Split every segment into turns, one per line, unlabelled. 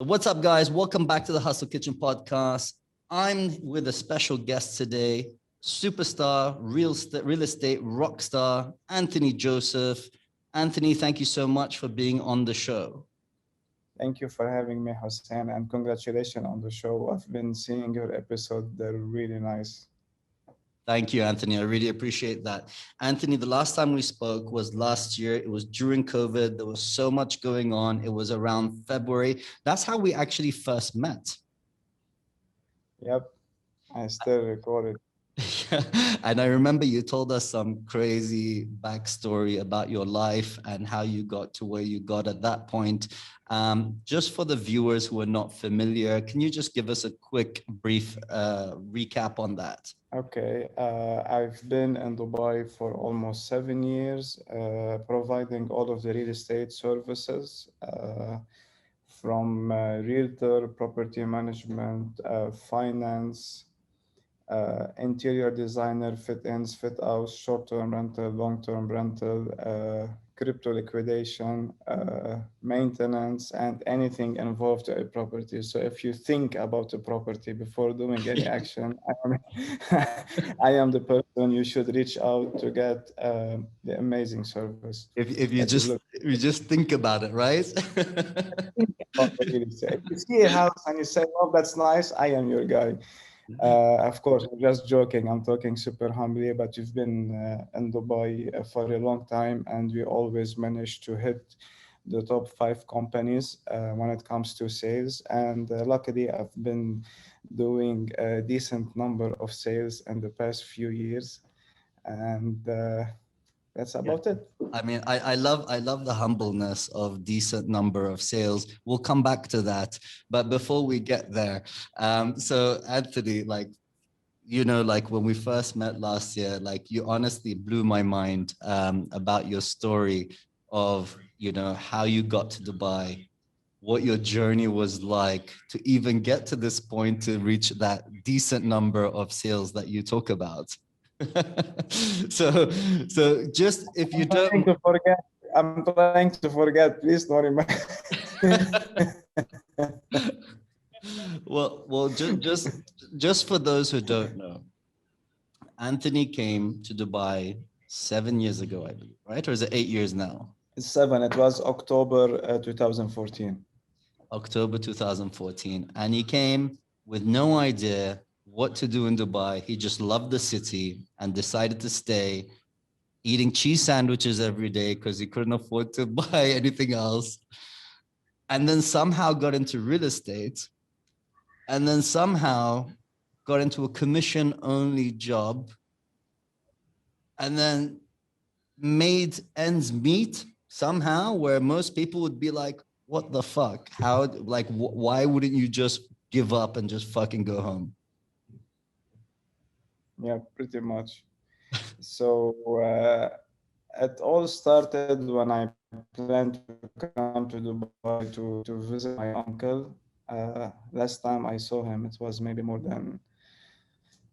What's up, guys? Welcome back to the Hustle Kitchen podcast. I'm with a special guest today, superstar, real estate rock star, Anthony Joseph. Anthony, thank you so much for being on the show.
Thank you for having me, Hussein, and congratulations on the show. I've been seeing your episode. They're really nice.
Thank you, Anthony. I really appreciate that. Anthony, the last time we spoke was last year. It was during COVID. There was so much going on. It was around February. That's how we actually first met.
Yep, I still record it.
And I remember you told us some crazy backstory about your life and how you got to where you got at that point. Just for the viewers who are not familiar, can you just give us a quick, brief recap on that?
Okay, I've been in Dubai for almost 7 years, providing all of the real estate services from realtor, property management, finance, interior designer, fit-ins, fit-outs, short-term rental, long-term rental, crypto liquidation, maintenance, and anything involved to a property. So if you think about a property before doing any action, I am the person you should reach out to get the amazing service
If you
that is
just
looking
if you just think about it, right?
about the real estate. If you see a house and you say, "Oh, that's nice," I am your guy. Of course, I'm just joking. I'm talking super humbly, but we've been in Dubai for a long time, and we always manage to hit the top five companies when it comes to sales. And luckily, I've been doing a decent number of sales in the past few years, and that's
Yeah.
about it.
I mean, I love the humbleness of decent number of sales. We'll come back to that. But before we get there, so Anthony, like when we first met last year, like you honestly blew my mind about your story of, how you got to Dubai, what your journey was like to even get to this point to reach that decent number of sales that you talk about. so so just if you
I'm trying
don't
to forget. I'm trying to forget. Please don't remind.
well just for those who don't know, Anthony came to Dubai 7 years ago, I believe, right? Or is it 8 years now?
Seven. It was October 2014.
October 2014. And he came with no idea what to do in Dubai. He just loved the city and decided to stay, eating cheese sandwiches every day because he couldn't afford to buy anything else. And then somehow got into real estate, and then somehow got into a commission only job, and then made ends meet somehow, where most people would be like, what the fuck? How, like, why wouldn't you just give up and just fucking go home?
Yeah, pretty much. So it all started when I planned to come to Dubai to visit my uncle. Last time I saw him, it was maybe more than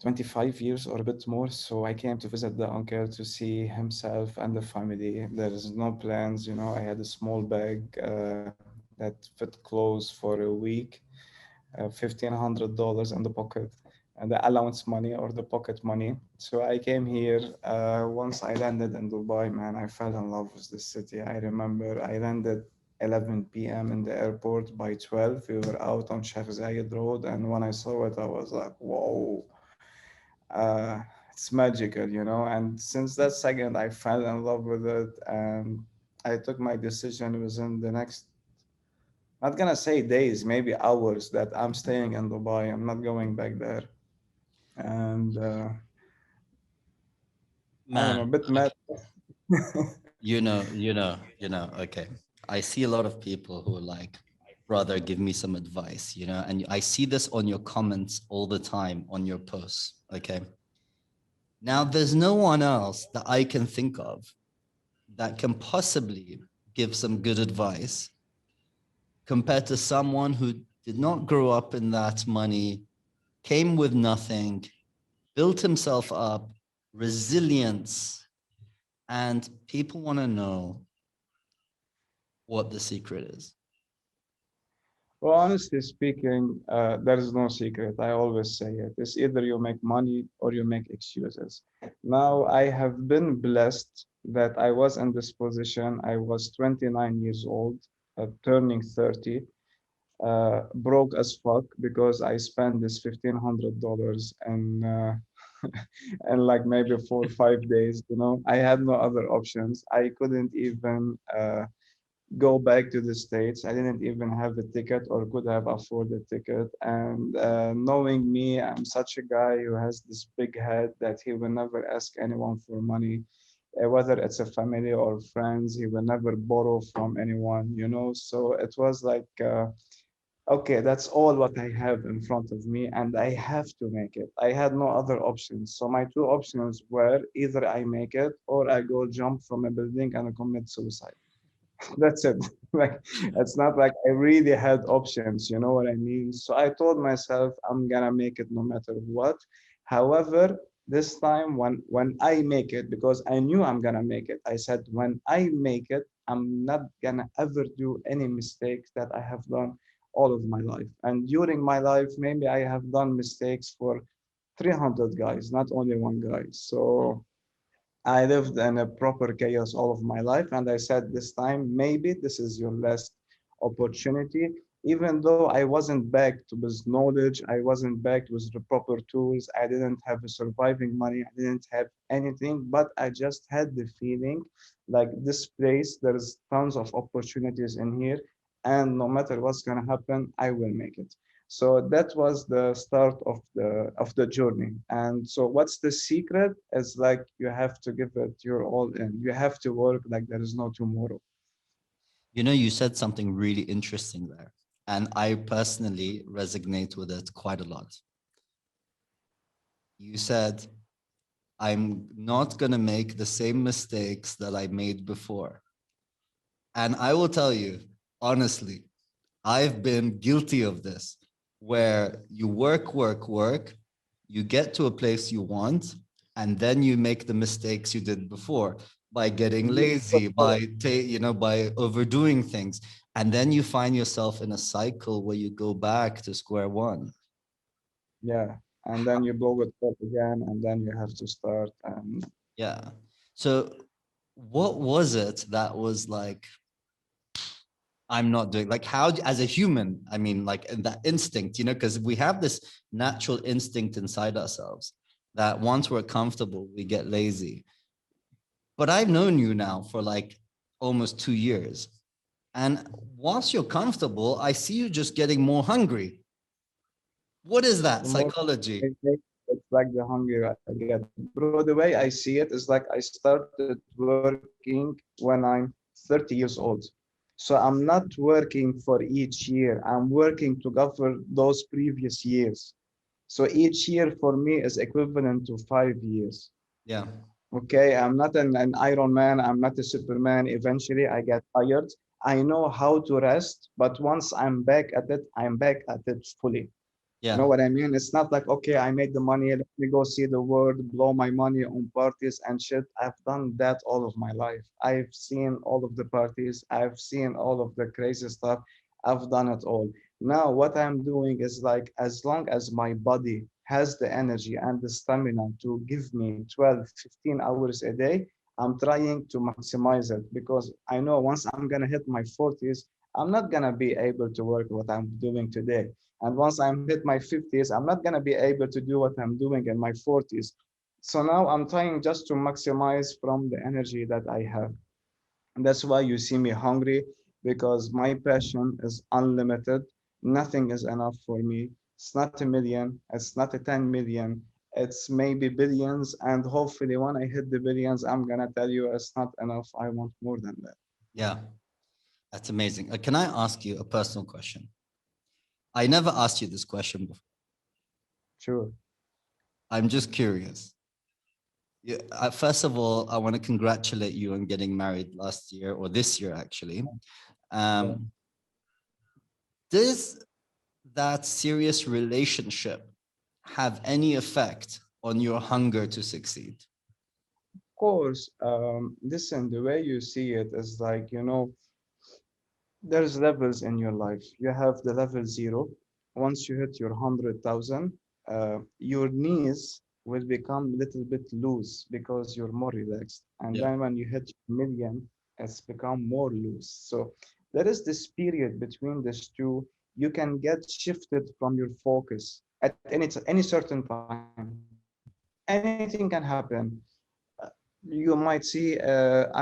25 years or a bit more. So I came to visit the uncle to see himself and the family. There is no plans, I had a small bag that fit clothes for a week, $1,500 in the pocket, and the allowance money or the pocket money. So I came here. Once I landed in Dubai, man, I fell in love with the city. I remember I landed 11 p.m. in the airport. By 12, we were out on Sheikh Zayed Road, and when I saw it, I was like, whoa, it's magical, And since that second, I fell in love with it, and I took my decision within the next, not gonna say days, maybe hours, that I'm staying in Dubai. I'm not going back there. And I am a
Man,
bit mad.
okay. I see a lot of people who are like, brother, give me some advice, and I see this on your comments all the time on your posts. Okay. Now, there's no one else that I can think of that can possibly give some good advice compared to someone who did not grow up in that money, came with nothing, built himself up, resilience, and people want to know what the secret is.
Well, honestly speaking, there is no secret. I always say it. It's either you make money or you make excuses. Now, I have been blessed that I was in this position. I was 29 years old, turning 30, broke as fuck because I spent this $1,500 and like maybe 4 or 5 days. I had no other options. I couldn't even go back to the States. I didn't even have a ticket or could have afforded a ticket. And knowing me, I'm such a guy who has this big head that he will never ask anyone for money. Whether it's a family or friends, he will never borrow from anyone. So it was like, okay, that's all what I have in front of me, and I have to make it. I had no other options. So my two options were either I make it or I go jump from a building and commit suicide. That's it. Like, it's not like I really had options, you know what I mean? So I told myself I'm gonna make it no matter what. However, this time when I make it, because I knew I'm gonna make it, I said when I make it, I'm not gonna ever do any mistakes that I have done all of my life. And during my life, maybe I have done mistakes for 300 guys, not only one guy. So I lived in a proper chaos all of my life, and I said this time maybe this is your last opportunity. Even though I wasn't backed with knowledge, I wasn't backed with the proper tools, I didn't have a surviving money, I didn't have anything, but I just had the feeling like this place, there's tons of opportunities in here, and no matter what's gonna happen, I will make it. So that was the start of the journey. And so what's the secret is like you have to give it your all in. You have to work like there is no tomorrow.
You know, you said something really interesting there, and I personally resonate with it quite a lot. You said, I'm not going to make the same mistakes that I made before. And I will tell you, honestly, I've been guilty of this, where you work, you get to a place you want, and then you make the mistakes you did before by getting
Yeah,
lazy, by overdoing things. And then you find yourself in a cycle where you go back to square one.
yeah. And then you blow it up again, and then you have to start. And
Yeah. So what was it that was like, I'm not doing like how as a human, I mean, like that instinct, because we have this natural instinct inside ourselves that once we're comfortable, we get lazy. But I've known you now for like almost 2 years. And once you're comfortable, I see you just getting more hungry. What is that
the more I
psychology?
think, it's like the hunger I get. Bro, the way I see it is like I started working when I'm 30 years old. So I'm not working for each year. I'm working to cover those previous years. So each year for me is equivalent to 5 years.
Yeah.
Okay, I'm not an Iron Man, I'm not a Superman. Eventually, I get tired. I know how to rest, but once I'm back at it, I'm back at it fully. You
Yeah.
know what I mean? It's not like, okay, I made the money, let me go see the world, blow my money on parties and shit. I've done that all of my life. I've seen all of the parties, I've seen all of the crazy stuff. I've done it all. Now, what I'm doing is like, as long as my body has the energy and the stamina to give me 12, 15 hours a day, I'm trying to maximize it because I know once I'm going to hit my 40s, I'm not going to be able to work what I'm doing today. And once I'm hit my 50s, I'm not going to be able to do what I'm doing in my 40s. So now I'm trying just to maximize from the energy that I have. And that's why you see me hungry because my passion is unlimited. Nothing is enough for me. It's not a million, it's not a 10 million. It's maybe billions. And hopefully, when I hit the billions, I'm going to tell you it's not enough. I want more than that.
Yeah. That's amazing. Can I ask you a personal question? I never asked you this question before.
Sure.
I'm just curious. Yeah, first of all, I want to congratulate you on getting married last year or this year, actually.
Yeah.
Um, does that serious relationship have any effect on your hunger to succeed?
Of course, listen, the way you see it is like, There's levels in your life. You have the level zero. Once you hit your 100,000, your knees will become a little bit loose because you're more relaxed. And
Yeah.
then when you hit million, it's become more loose. So there is this period between these two. You can get shifted from your focus at any certain time. Anything can happen. You might see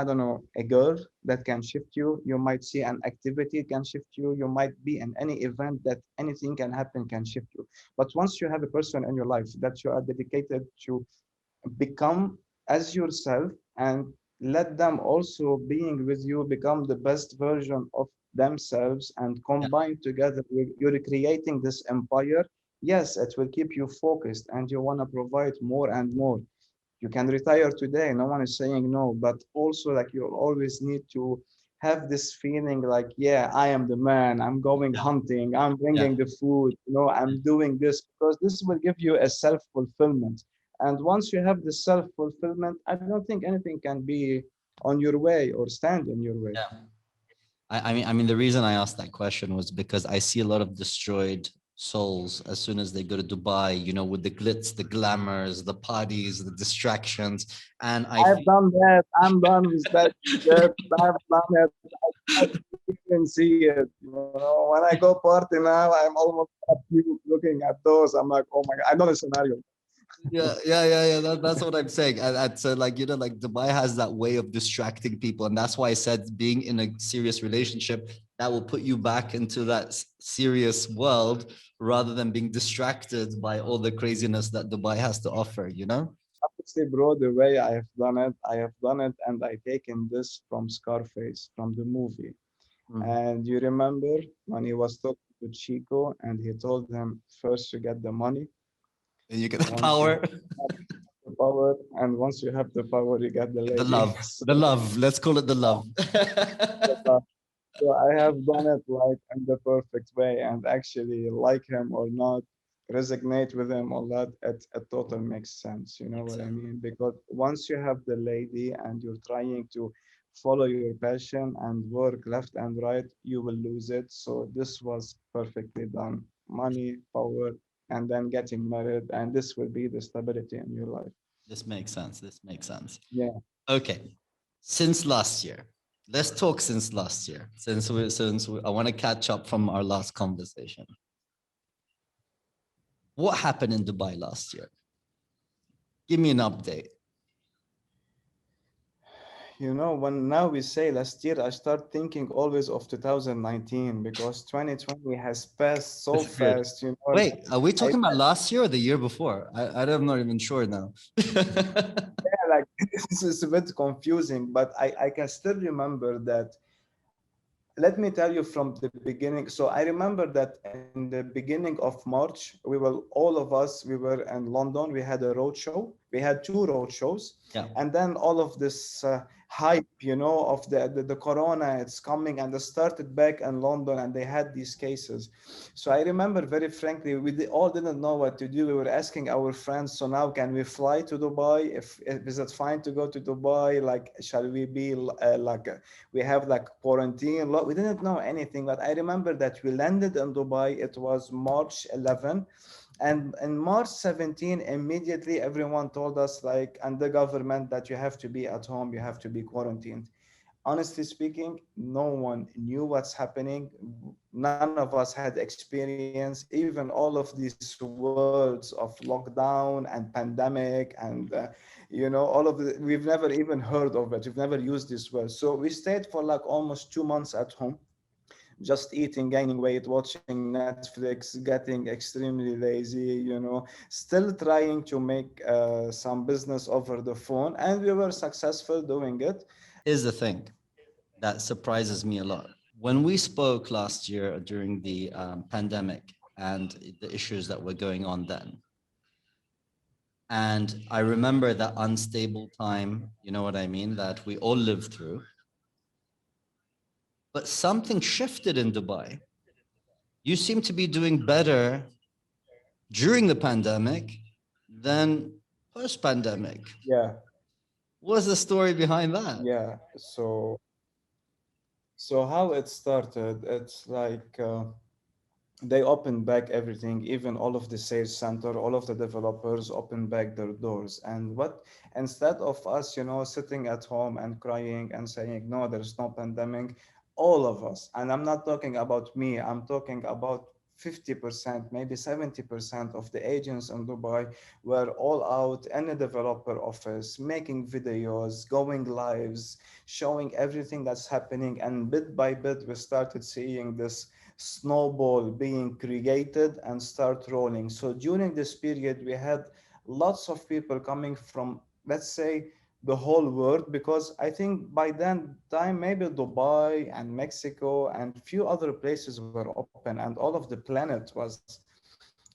I don't know, a girl that can shift you. You might see an activity can shift you. You might be in any event that anything can happen, can shift you. But once you have a person in your life that you are dedicated to become as yourself, and let them also being with you become the best version of themselves, and
Yeah.
combine together, you're creating this empire. Yes, it will keep you focused and you want to provide more and more. You can retire today, no one is saying no, but also like you always need to have this feeling like, yeah, I am the man, I'm going
Yeah.
hunting, I'm
Yeah.
bringing the food, I'm doing this, because this will give you a self-fulfillment. And once you have the self-fulfillment, I don't think anything can be on your way or stand in your way.
Yeah. I mean, the reason I asked that question was because I see a lot of destroyed souls as soon as they go to Dubai, with the glitz, the glamours, the parties, the distractions. And I
I've
feel
done that. I'm done with that. That I've done it. I can't even see it. When I go party now, I'm almost looking at those. I'm like, oh my god, I know the scenario.
yeah. That's what I'm saying. And so, like, like Dubai has that way of distracting people. And that's why I said being in a serious relationship that will put you back into that serious world rather than being distracted by all the craziness that Dubai has to offer.
Honestly, bro, the way I have done it, and I taken this from Scarface, from the movie.
Mm.
And you remember when he was talking to Chico, and he told him, first you get the money,
And you get the
once you
power,
have the power, and once you have the power, you get the
the
lady.
love, the love. Let's call it the love.
So, so I have done it like in the perfect way, and actually, like him or not, resonate with him or not, it total makes sense. You know
Makes
what I
sense.
mean? Because once you have the lady and you're trying to follow your passion and work left and right, you will lose it. So this was perfectly done. Money, power, and then getting married, and this will be the stability in your life.
This makes sense. This makes sense.
Yeah.
Okay. Since last year, let's talk since last year. I want to catch up from our last conversation. What happened in Dubai last year? Give me an update.
When now we say last year, I start thinking always of 2019 because 2020 has passed so
Disappeared.
fast.
Wait, are we
I
talking about last year or the year before? I'm not even sure now.
like this is a bit confusing, but I can still remember that. Let me tell you from the beginning. So I remember that in the beginning of March, all of us, we were in London. We had a road show. We had two road shows.
Yeah.
And then all of this hype, of the corona, it's coming, and it started back in London, and they had these cases. So I remember very frankly, all didn't know what to do. We were asking our friends, so now can we fly to Dubai? If is it fine to go to Dubai? Like, shall we be we have like quarantine? We didn't know anything, but I remember that we landed in Dubai. It was March 11. And in March 17, immediately everyone told us, like, and the government, that you have to be at home, you have to be quarantined. Honestly speaking, no one knew what's happening. None of us had experience, even all of these words of lockdown and pandemic, and all of we've never even heard of it. We've never used this word. So we stayed for like almost 2 months at home, just eating, gaining weight, watching Netflix, getting extremely lazy, still trying to make some business over the phone. And we were successful doing it.
Here's the thing that surprises me a lot. When we spoke last year during the pandemic and the issues that were going on then, and I remember that unstable time, you know what I mean, that we all lived through. But something shifted in Dubai. You seem to be doing better during the pandemic than post pandemic.
Yeah,
What's the story behind that?
yeah. So So how it started, it's like they opened back everything, even all of the sales center, all of the developers opened back their doors. And what, instead of us, sitting at home and crying and saying, no, there's no pandemic, all of us, and I'm not talking about me, I'm talking about 50%, maybe 70% of the agents in Dubai were all out in a developer office, making videos, going lives, showing everything that's happening. And bit by bit, we started seeing this snowball being created and start rolling. So during this period, we had lots of people coming from, let's say, the whole world, because I think by then time maybe Dubai and Mexico and few other places were open and all of the planet was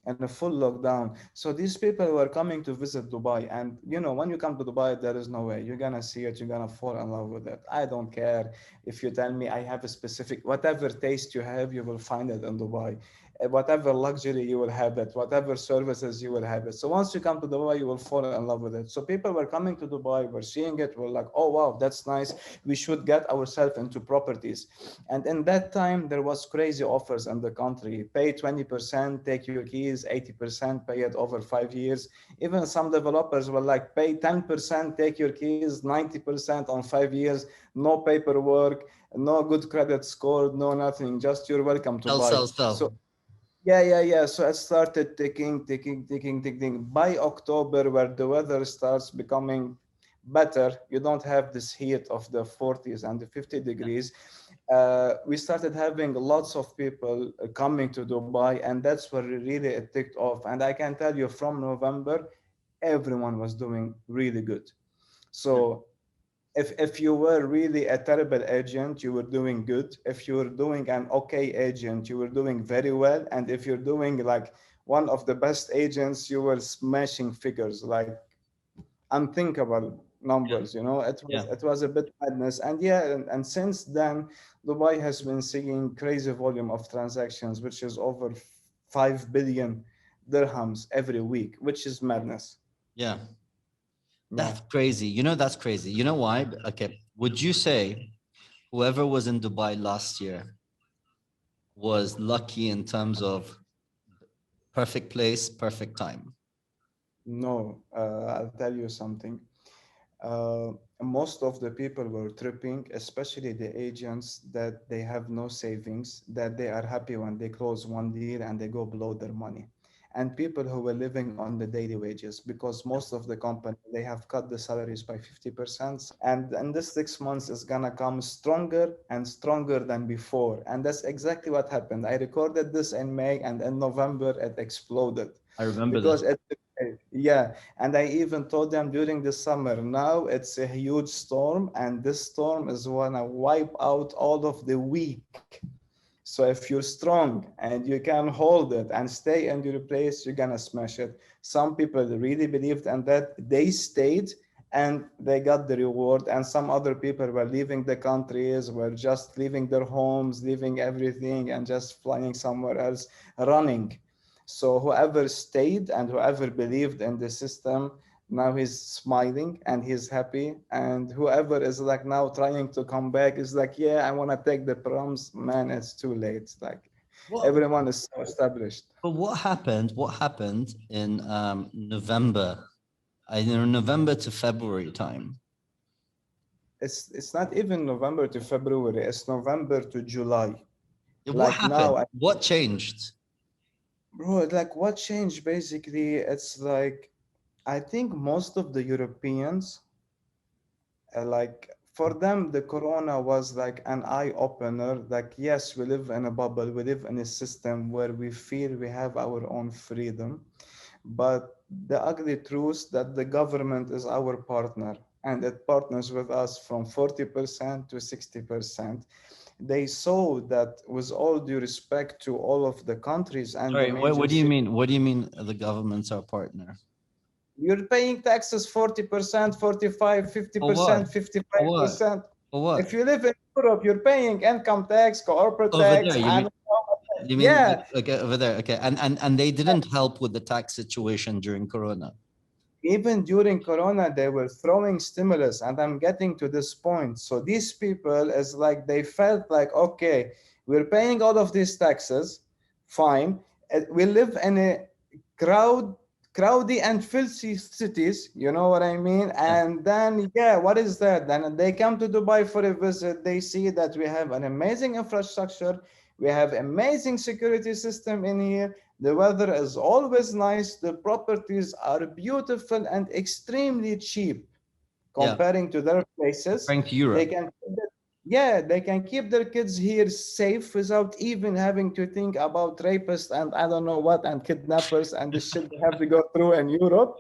in a full lockdown. So these people were coming to visit Dubai, and when you come to Dubai, there is no way you're gonna see it, you're gonna fall in love with it. I don't care if you tell me I have a specific, whatever taste you have, you will find it in Dubai. Whatever luxury you will have it, whatever services you will have it. So once you come to Dubai, you will fall in love with it. So people were coming to Dubai, were seeing it, were like, oh wow, that's nice. We should get ourselves into properties. And in that time, there was crazy offers in the country. Pay 20%, take your keys, 80%, pay it over 5 years. Even some developers were like, pay 10%, take your keys, 90% on 5 years, no paperwork, no good credit score, no nothing, just you're welcome to
Sell,
buy.
sell,
So
sell.
yeah. So it started ticking. By October, where the weather starts becoming better, you don't have this heat of the 40s and the 50
Yeah.
degrees. We started having lots of people coming to Dubai, and that's where really it ticked off. And I can tell you from November, everyone was doing really good.
Yeah.
So if you were really a terrible agent, you were doing good. If you were doing an okay agent, you were doing very well. And if you're doing like one of the best agents, you were smashing figures like unthinkable
Yeah.
numbers. It was
Yeah.
it was a bit madness. And yeah, and since then, Dubai has been seeing crazy volume of transactions, which is over 5 billion dirhams every week, which is madness.
Yeah.
Yeah.
That's crazy. That's crazy. You know why? Okay. Would you say whoever was in Dubai last year was lucky in terms of perfect place, perfect time?
No, I'll tell you something. Uh, Most of the people were tripping, especially the agents that they have no savings, that they are happy when they close one deal and they go below their money. And people who were living on the daily wages, because most of the company, they have cut the salaries by 50%. And this 6 months is gonna come stronger and stronger than before. And that's exactly what happened. I recorded this in May, and in November it exploded
I remember
because
this.
it, yeah. And I even told them during the summer, now it's a huge storm, and this storm is gonna wipe out all of the weak. So if you're strong and you can hold it and stay in your place, you're gonna smash it. Some people really believed in that. They stayed and they got the reward. And some other people were leaving the countries, were just leaving their homes, leaving everything, and just flying somewhere else, running. So whoever stayed and whoever believed in the system, now he's smiling and he's happy. And whoever is like now trying to come back is like, yeah, I want to take the proms. Man, it's too late. Like
What?
everyone is so established.
But what happened? What happened in November? November to February time.
It's not even November to February. It's November to July.
What
Like now,
happened? What changed?
bro, like what changed basically? It's like I think most of the Europeans, like for them the corona was like an eye opener. Like yes, we live in a bubble, we live in a system where we feel we have our own freedom, but the ugly truth that the government is our partner, and it partners with us from 40% to 60%. They saw that, with all due respect to all of the countries and the
Sorry, what
major
do you
cities,
mean? What do you mean the government's our partner?
you're paying taxes 40%, 45,
For what?
50%,
For what?
55%.
For
If
what?
you live in Europe, you're paying income tax, corporate
Over there,
tax,
you mean?
and
You mean
yeah,
okay over there? Okay, and they didn't help with the tax situation during Corona.
Even during Corona, they were throwing stimulus, and I'm getting to this point. So these people is like they felt like, okay, we're paying all of these taxes, fine. We live in a crowd, crowdy and filthy cities, you know what I mean?
Yeah.
And then, yeah, what is that? Then they come to Dubai for a visit. They see that we have an amazing infrastructure, we have amazing security system in here. The weather is always nice. The properties are beautiful and extremely cheap
Yeah.
comparing to their places.
Comparing to
They
Europe.
can, yeah, they can keep their kids here safe without even having to think about rapists and I don't know what and kidnappers and the shit they have to go through in Europe.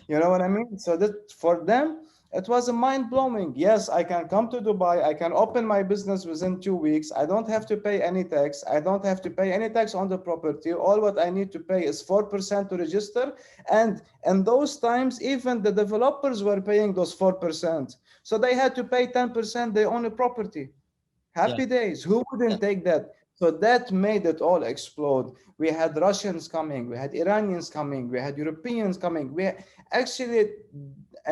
You know what I mean? So that for them, it was a mind blowing. Yes, I can come to Dubai. I can open my business within 2 weeks. I don't have to pay any tax. I don't have to pay any tax on the property. All what I need to pay is 4% to register. And in those times, even the developers were paying those 4%. So they had to pay 10%. They own a property.
Yeah.
Happy days. Who
Yeah.
wouldn't take that? So that made it all explode. We had Russians coming, we had Iranians coming, we had Europeans coming. We actually,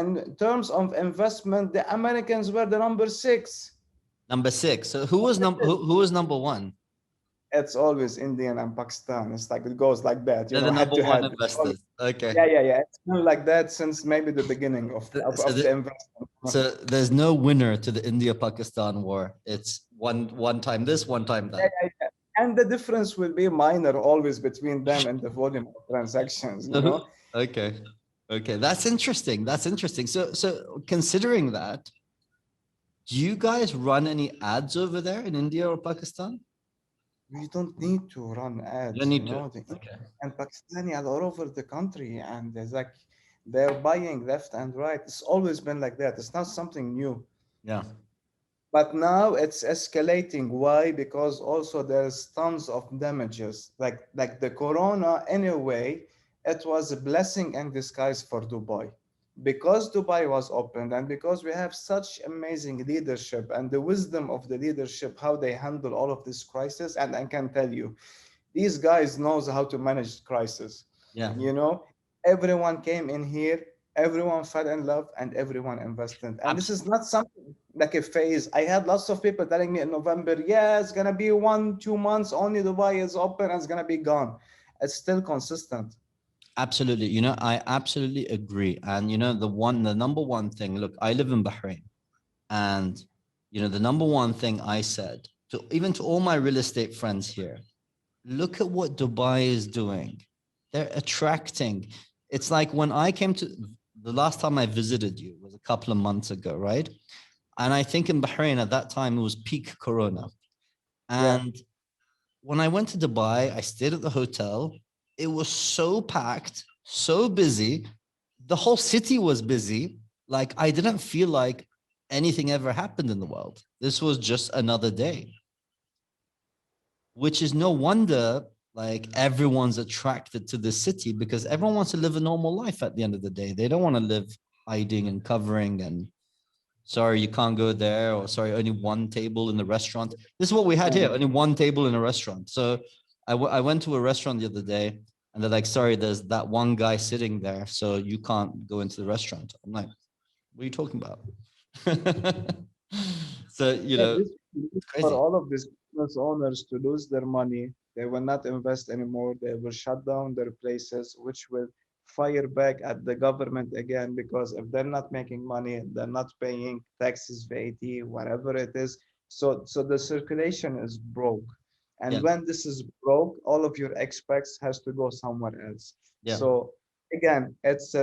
in terms of investment, the Americans were the number six.
Number six. So who was number one?
It's always Indian and Pakistan. It's like it goes like that,
They're the
head
number
to
one
head.
investors. Okay.
Yeah, yeah, yeah. It's been like that since maybe the beginning of,
Th-
of,
So,
of the
the,
investment.
so there's no winner to the India-Pakistan war. It's one time this, one time
Yeah,
that.
yeah, yeah. And the difference will be minor always between them and the volume of transactions,
Okay. Okay. That's interesting. That's interesting. So considering that, do you guys run any ads over there in India or Pakistan?
We don't need to run
You don't
ads,
need to.
The Indian
Okay.
and Pakistani are all over the country, and there's like they're buying left and right. It's always been like that. It's not something new.
Yeah.
But now it's escalating. Why? Because also there's tons of damages. Like the corona, anyway, it was a blessing in disguise for Dubai. Because Dubai was opened and because we have such amazing leadership and the wisdom of the leadership, how they handle all of this crisis, and I can tell you, these guys knows how to manage crisis.
Yeah.
You know, everyone came in here, everyone fell in love, and everyone invested. And this is not something like a phase. I had lots of people telling me in November, yeah, it's gonna be 1, 2 months only. Dubai is open and it's gonna be gone. It's still consistent.
Absolutely. I absolutely agree. And the number one thing, look, I live in Bahrain. And the number one thing I said to even to all my real estate friends here, look at what Dubai is doing. They're attracting. It's like when I came to the last time I visited you was a couple of months ago, right? And I think in Bahrain at that time it was peak Corona.
Yeah.
And when I went to Dubai, I stayed at the hotel. It was so packed, so busy. The whole city was busy. Like I didn't feel like anything ever happened in the world. This was just another day, which is no wonder like everyone's attracted to this city because everyone wants to live a normal life at the end of the day. They don't want to live hiding and covering and sorry, you can't go there, or sorry, only one table in the restaurant. This is what we had here, only one table in a restaurant. So I went to a restaurant the other day and they're like, sorry, there's that one guy sitting there, so you can't go into the restaurant. I'm like, what are you talking about? So,
Yeah, this
it's
for
crazy.
all of these business owners to lose their money. They will not invest anymore. They will shut down their places, which will fire back at the government again because if they're not making money, they're not paying taxes, VAT, whatever it is. So the circulation is broke. And
Yeah,
when this is broke, all of your expats has to go somewhere else.
yeah,
So again, it's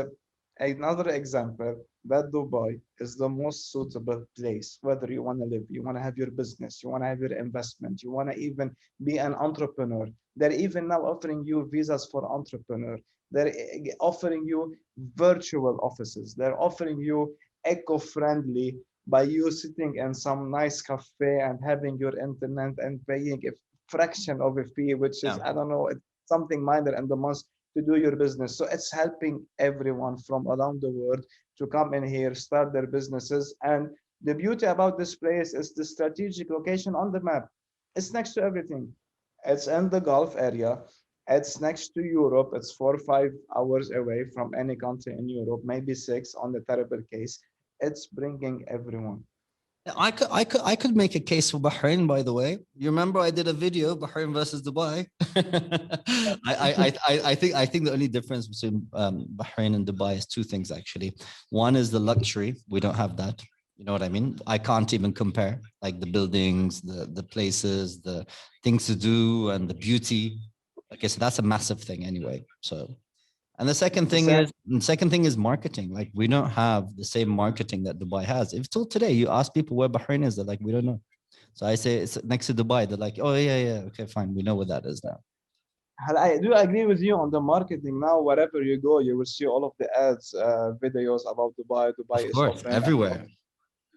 another example that Dubai is the most suitable place, whether you want to live, you want to have your business, you want to have your investment, you want to even be an entrepreneur. They're even now offering you visas for entrepreneur. They're offering you virtual offices. They're offering you eco-friendly by you sitting in some nice cafe and having your internet and paying a fraction of a fee, which is,
yeah,
I don't know, it's something minor in the month to do your business. So it's helping everyone from around the world to come in here, start their businesses. And the beauty about this place is the strategic location on the map. It's next to everything. It's in the Gulf area. It's next to Europe. It's 4 or 5 hours away from any country in Europe, maybe six on the terrible case. It's bringing everyone.
I could make a case for Bahrain, by the way. You remember I did a video, Bahrain versus Dubai. I think the only difference between Bahrain and Dubai is two things actually. One is the luxury. We don't have that. You know what I mean? I can't even compare like the buildings, the places, the things to do, and the beauty. Okay, so that's a massive thing anyway. So and
Same.
the second thing is marketing. Like we don't have the same marketing that Dubai has. If till today you ask people where Bahrain is, they're like, we don't know. So I say it's next to Dubai. They're like, oh yeah, yeah, okay, fine, we know where that is now.
I do agree with you on the marketing. Now, wherever you go, you will see all of the ads, videos about Dubai. Dubai
Of
is
course,
open, and
everywhere.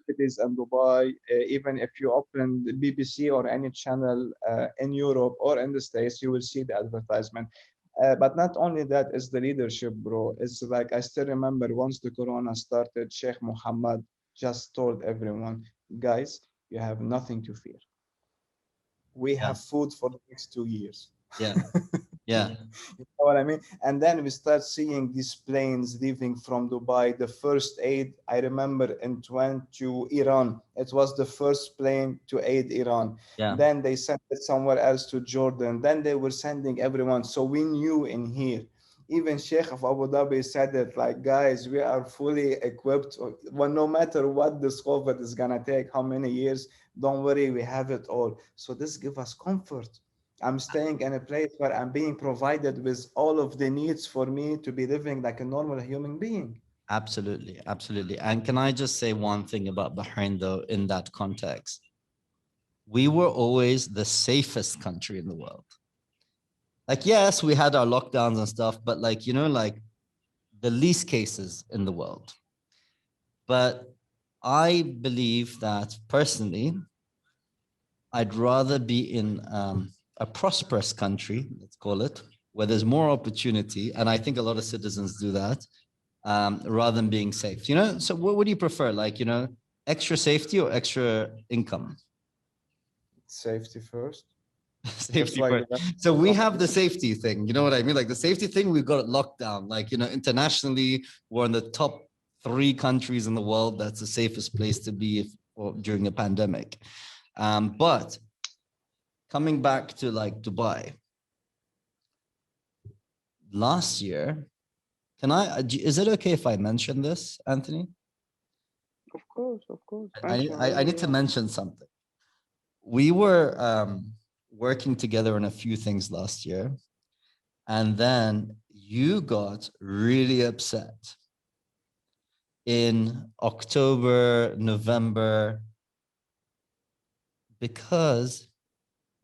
it is in Dubai. Even if you open the BBC or any channel in Europe or in the States, you will see the advertisement. But not only that, is the leadership, bro. It's like I still remember once the Corona started, Sheikh Mohammed just told everyone, guys, you have nothing to fear. We
Yeah,
have food for the next 2 years.
yeah, yeah,
You know what I mean? And then we start seeing these planes leaving from Dubai. The first aid, I remember, and went to Iran. It was the first plane to aid Iran.
yeah.
Then they sent it somewhere else to Jordan. Then they were sending everyone. So we knew in here. Even Sheikh of Abu Dhabi said it like, guys, we are fully equipped. Well, no matter what this COVID is gonna take, how many years, don't worry, we have it all. So this gives us comfort. I'm staying in a place where I'm being provided with all of the needs for me to be living like a normal human being.
Absolutely, absolutely. And can I just say one thing about Bahrain though, in that context? We were always the safest country in the world. Like, yes, we had our lockdowns and stuff, but like, like the least cases in the world. But I believe that personally, I'd rather be in a prosperous country, let's call it, where there's more opportunity. And I think a lot of citizens do that rather than being safe. So what do you prefer? Like, extra safety or extra income?
Safety first. Just
Safety
like
first.
the rest
So
of
we
the
have the
countries.
safety thing. You know what I mean? Like the safety thing, we've got it locked down. Like, internationally, we're in the top three countries in the world. That's the safest place to be during a pandemic. But coming back to like Dubai, last year, is it okay if I mention this, Anthony?
Of course.
I,
Mention
I, I
whatever
need
you
to
want.
mention something. We were working together on a few things last year. And then you got really upset in October, November, because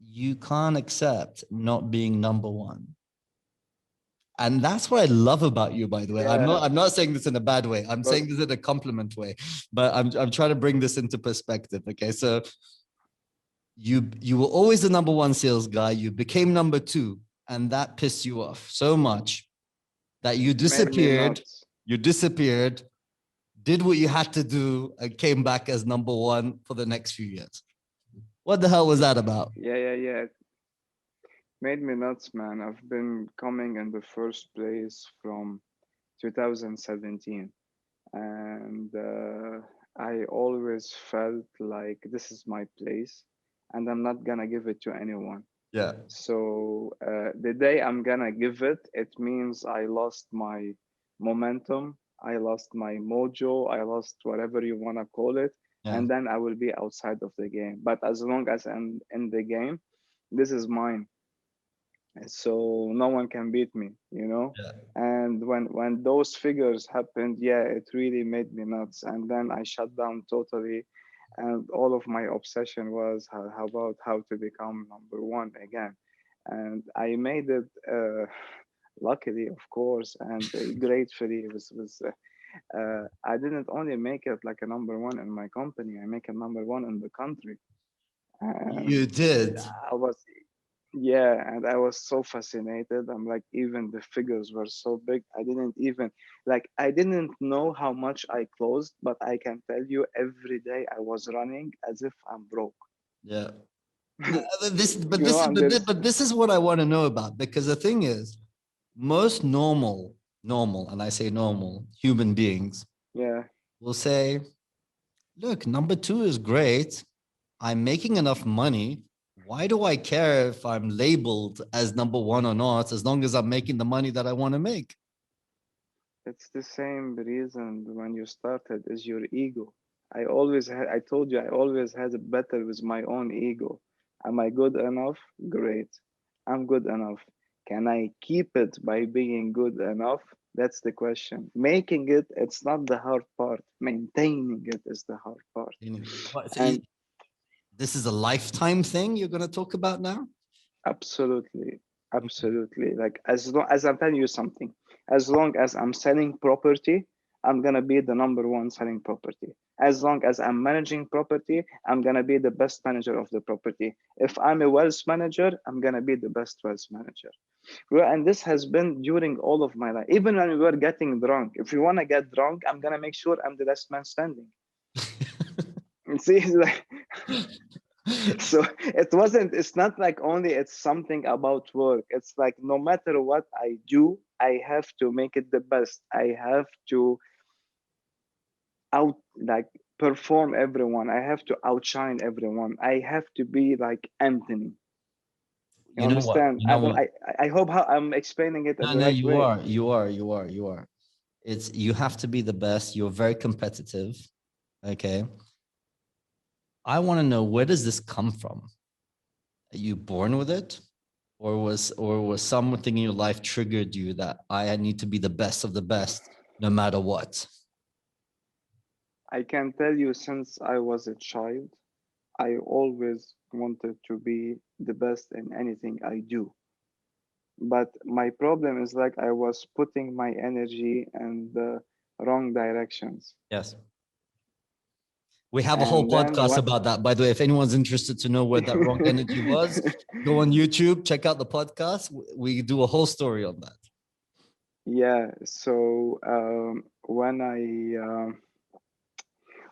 you can't accept not being number one. And that's what I love about you, by the way. I'm
Yeah,
not I'm not saying this in a bad way. I'm
but
saying this in a compliment way, but I'm trying to bring this into perspective. Okay. So you were always the number one sales guy. You became number two, and that pissed you off so much that you
made me
disappeared.
nuts.
You disappeared, did what you had to do, and came back as number one for the next few years. What the hell was that about?
Yeah. Made me nuts, man. I've been coming in the first place from 2017, and I always felt like this is my place, and I'm not gonna give it to anyone.
Yeah.
So the day I'm gonna give it, it means I lost my momentum, I lost my mojo, I lost whatever you wanna call it,
Yeah.
and then I will be outside of the game. But as long as I'm in the game, this is mine, so no one can beat me, you know.
Yeah.
And when those figures happened, yeah, it really made me nuts, and then I shut down totally, and all of my obsession was how about how to become number one again. And I made it, luckily, of course, and gratefully. I didn't only make it like a number one in my company, I make a number one in the country. And
You did.
I was, yeah, and I was so fascinated. I'm like, even the figures were so big. I didn't know how much I closed, but I can tell you every day I was running as if I'm broke.
Yeah. This, but
You
this
know,
is,
and
but this is what I want to know about, because the thing is, most normal, and I say normal human beings
yeah,
will say, look, number two is great. I'm making enough money. Why do I care if I'm labeled as number one or not, as long as I'm making the money that I want to make?
it's the same reason when you started is your ego. I always had, I told you, I always had a battle with my own ego. Am I good enough? Great. I'm good enough. Can I keep it by being good enough? That's the question. Making it, it's not the hard part. Maintaining it is the hard part.
So
And
this is a lifetime thing you're going to talk about now?
absolutely,
Okay.
absolutely. Like as long as I'm telling you something, as long as I'm selling property, I'm gonna be the number one selling property. As long as I'm managing property, I'm gonna be the best manager of the property. If I'm a wealth manager, I'm gonna be the best wealth manager. Well, and this has been during all of my life. Even when we were getting drunk, if you wanna get drunk, I'm gonna make sure I'm the last man standing. See, like so it's not like only it's something about work. It's like no matter what I do, I have to make it the best. I have to out like perform everyone. I have to outshine everyone. I have to be like Anthony. You
You know what?
understand?
You know what?
I hope how I'm explaining it in
No,
the
no,
right
you
way.
are, you are, you are, you are. It's, you have to be the best. You're very competitive. Okay. I want to know, where does this come from? Are you born with it? Or was something in your life triggered you that I need to be the best of the best no matter what?
I can tell you since I was a child, I always wanted to be the best in anything I do. But my problem is like I was putting my energy in the wrong directions.
Yes. We have a whole
And then
podcast
what?
about that. By the way, if anyone's interested to know where that wrong energy was, go on YouTube, check out the podcast. We do a whole story on that.
Yeah. So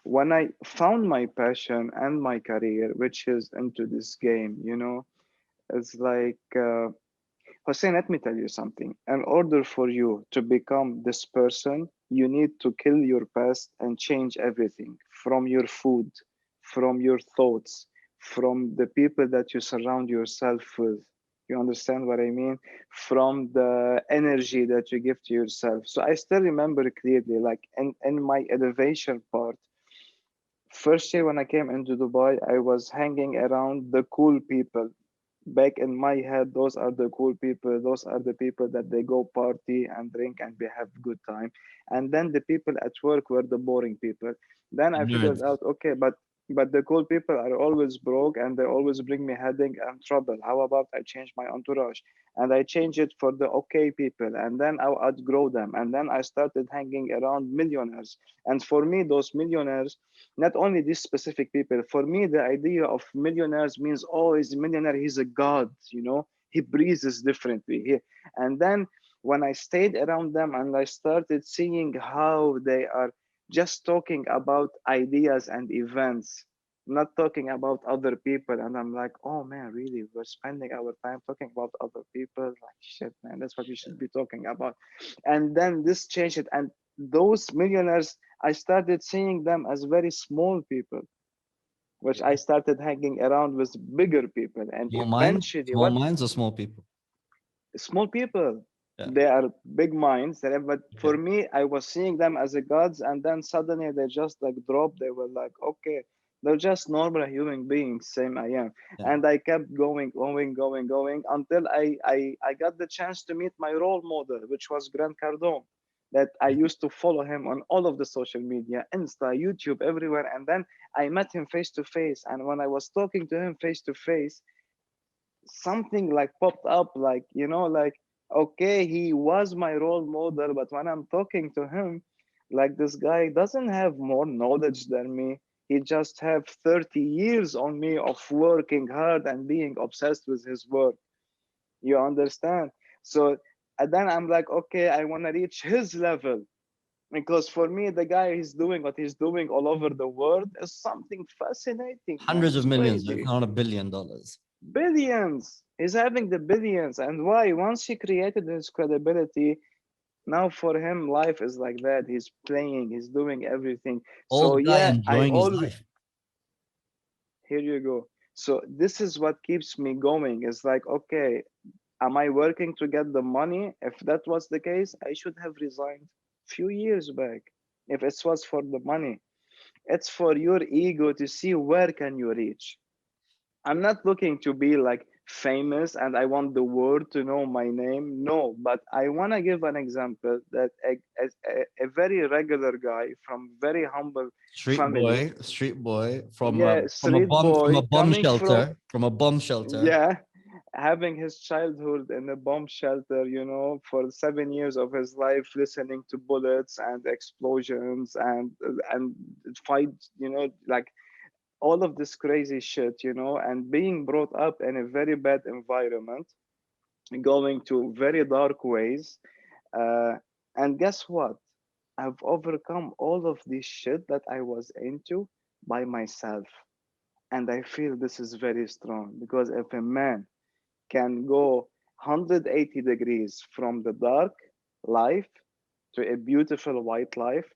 when I found my passion and my career, which is into this game, you know, it's like Hussein, let me tell you something. In order for you to become this person, you need to kill your past and change everything from your food, from your thoughts, from the people that you surround yourself with. You understand what I mean? From the energy that you give to yourself. So I still remember clearly, like in my elevation part, first year when I came into Dubai, I was hanging around the cool people. Back in my head, those are the cool people. Those are the people that they go party and drink and they have good time. And then the people at work were the boring people. Then
The
I figured
nerds.
out, okay, but the cool people are always broke and they always bring me headache and trouble. How about I change my entourage? And I change it for the okay people, and then I'll outgrow them. And then I started hanging around millionaires. And for me, those millionaires, not only these specific people, for me the idea of millionaires means, oh, he's a millionaire, he's a god, you know, he breathes differently here. And then when I stayed around them and I started seeing how they are just talking about ideas and events, not talking about other people, and I'm like, oh man, really, we're spending our time talking about other people? Like, shit, man, that's what we should be talking about. And then this changed it, and those millionaires, I started seeing them as very small people, which I
Yeah.
started hanging around with bigger people. And
Small minds,
eventually,
small
what?
minds or small people?
Small people,
Yeah.
they are big minds. But
Okay.
for me, I was seeing them as a gods, and then suddenly they just like dropped. They were like, okay, they're just normal human beings, same I am.
Yeah.
And I kept going until I got the chance to meet my role model, which was Grant Cardone, that I used to follow him on all of the social media, Insta, YouTube, everywhere. And then I met him face to face. And when I was talking to him face to face, something like popped up, like, you know, like, okay, he was my role model, but when I'm talking to him, like, this guy doesn't have more knowledge than me. He just have 30 years on me of working hard and being obsessed with his work. You understand? So and then I'm like, okay, I want to reach his level. Because for me, the guy is doing what he's doing all over the world is something fascinating, man.
Hundreds of
It's
millions, if
crazy.
not $1 billion.
Billions. He's having the billions. And why? Once he created his credibility, now for him, life is like that. He's playing, he's doing everything. So
Old guy
yeah, I
enjoying his
always,
life.
here you go. So this is what keeps me going. It's like, okay, am I working to get the money? If that was the case, I should have resigned few years back. If it was for the money, it's for your ego to see where can you reach. I'm not looking to be like famous and I want the world to know my name. No, but I want to give an example that a very regular guy from very humble family,
Street boy
yeah, street
from a
boy
bomb
coming from,
shelter, from a bomb shelter.
yeah, having his childhood in a bomb shelter, for 7 years of his life, listening to bullets and explosions and fight, like all of this crazy shit, and being brought up in a very bad environment, going to very dark ways. Uh, and guess what? I've overcome all of this shit that I was into by myself. And I feel this is very strong because if a man can go 180 degrees from the dark life to a beautiful white life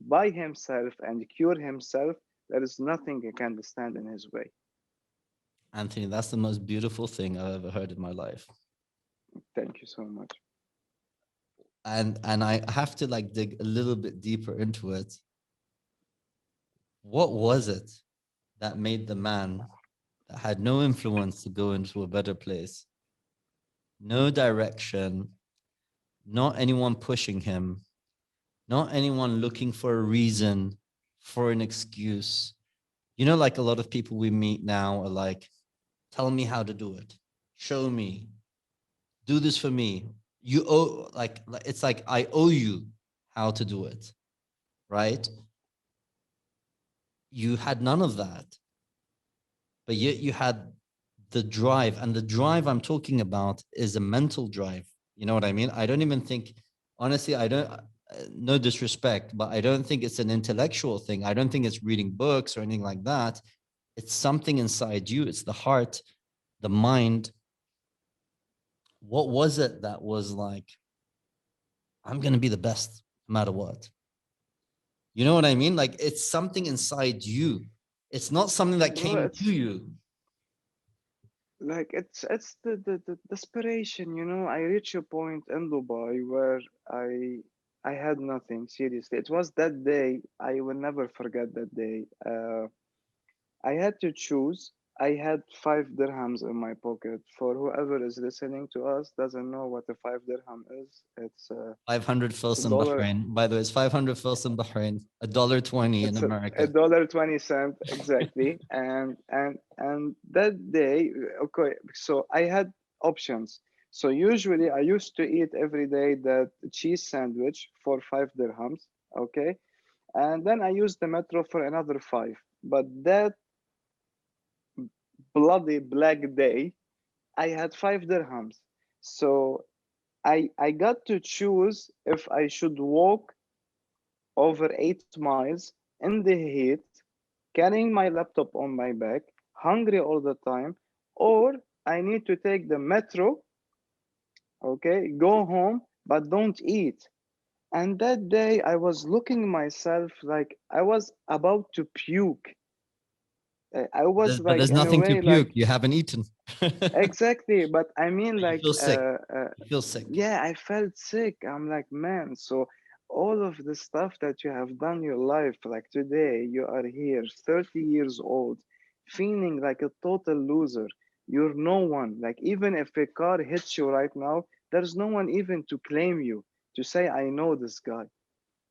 by himself and cure himself, there is nothing that can stand in his way.
Anthony, that's the most beautiful thing I've ever heard in my life.
Thank you so much.
And I have to like dig a little bit deeper into it. What was it that made the man that had no influence to go into a better place, no direction, not anyone pushing him, not anyone looking for a reason, for an excuse? Like a lot of people we meet now are like, tell me how to do it, show me, do this for me. You owe, it's like I owe you how to do it, right? You had none of that, but yet you had the drive. And the drive I'm talking about is a mental drive. You know what I mean? I don't even think, honestly, I don't, no disrespect, but I don't think it's an intellectual thing. I don't think it's reading books or anything like that. It's something inside you. It's the heart, the mind. What was it that was like, I'm going to be the best no matter what? You know what I mean? Like it's something inside you. It's not something that
Bro,
came to
it's
you.
like it's the desperation, I reached a point in Dubai where I had nothing, seriously. It was that day, I will never forget that day. I had to choose. I had 5 dirhams in my pocket. For whoever is listening to us doesn't know what a 5 dirham is,
500
it's a
fils in
dollar.
Bahrain. By the way, it's 500 fils in Bahrain, $1.20 in
It's a
America.
$1.20 exactly. And that day, okay, so I had options. So usually I used to eat every day that cheese sandwich for 5 dirhams, okay, and then I used the metro for another five. But that bloody black day, I had 5 dirhams. So I got to choose if I should walk over 8 miles in the heat, carrying my laptop on my back, hungry all the time, or I need to take the metro, okay, go home, but don't eat. And that day I was looking myself like I was about to puke. I was
But
like
there's
in a
nothing to
way like
puke. You haven't eaten.
exactly, but I mean
You
like
feel sick. You feel sick.
yeah, I felt sick. I'm like, man, so all of the stuff that you have done your life, like today, you are here, 30 years old, feeling like a total loser. You're no one. Like, even if a car hits you right now, there's no one even to claim you, to say, I know this guy.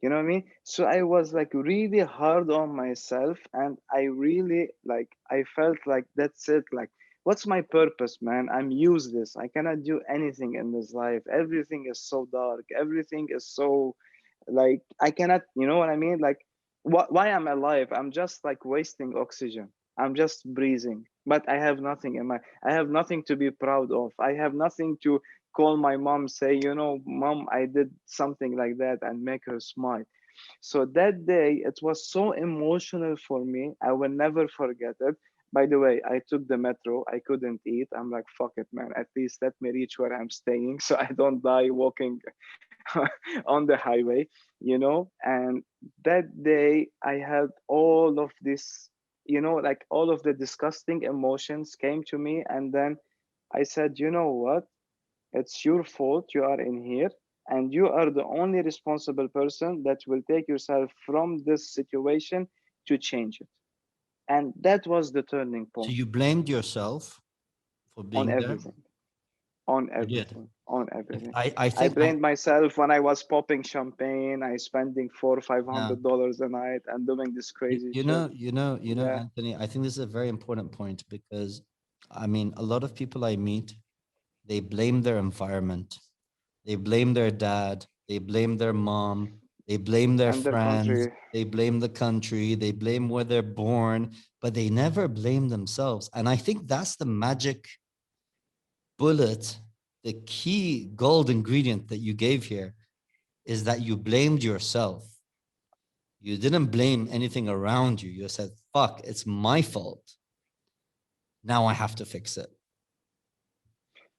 You know what I mean? So I was like really hard on myself, and I really like I felt like that's it. Like, what's my purpose, man? I'm useless. I cannot do anything in this life. Everything is so dark. Everything is so like I cannot, you know what I mean? Like, why I'm alive? I'm just like wasting oxygen. I'm just breathing, but I have nothing in my. I have nothing to be proud of. I have nothing to call my mom, say, mom, I did something like that, and make her smile. So that day, it was so emotional for me. I will never forget it. By the way, I took the metro. I couldn't eat. I'm like, fuck it, man. At least let me reach where I'm staying so I don't die walking on the highway, And that day, I had all of this, like all of the disgusting emotions came to me. And then I said, you know what? It's your fault you are in here, and you are the only responsible person that will take yourself from this situation to change it. And that was the turning
So
point
you blamed yourself for
on
being there.
everything, on
You did.
everything, on everything.
I
I
think
blamed myself when I was popping champagne, I spending four, five
yeah.
hundred dollars a night and doing this crazy shit. Yeah,
Anthony, I think this is a very important point because I mean, a lot of people I meet, they blame their environment. They blame their dad. They blame their mom. They blame their
and their
friends.
country.
They blame the country. They blame where they're born, but they never blame themselves. And I think that's the magic bullet, the key gold ingredient that you gave here is that you blamed yourself. You didn't blame anything around you. You said, fuck, it's my fault. Now I have to fix it.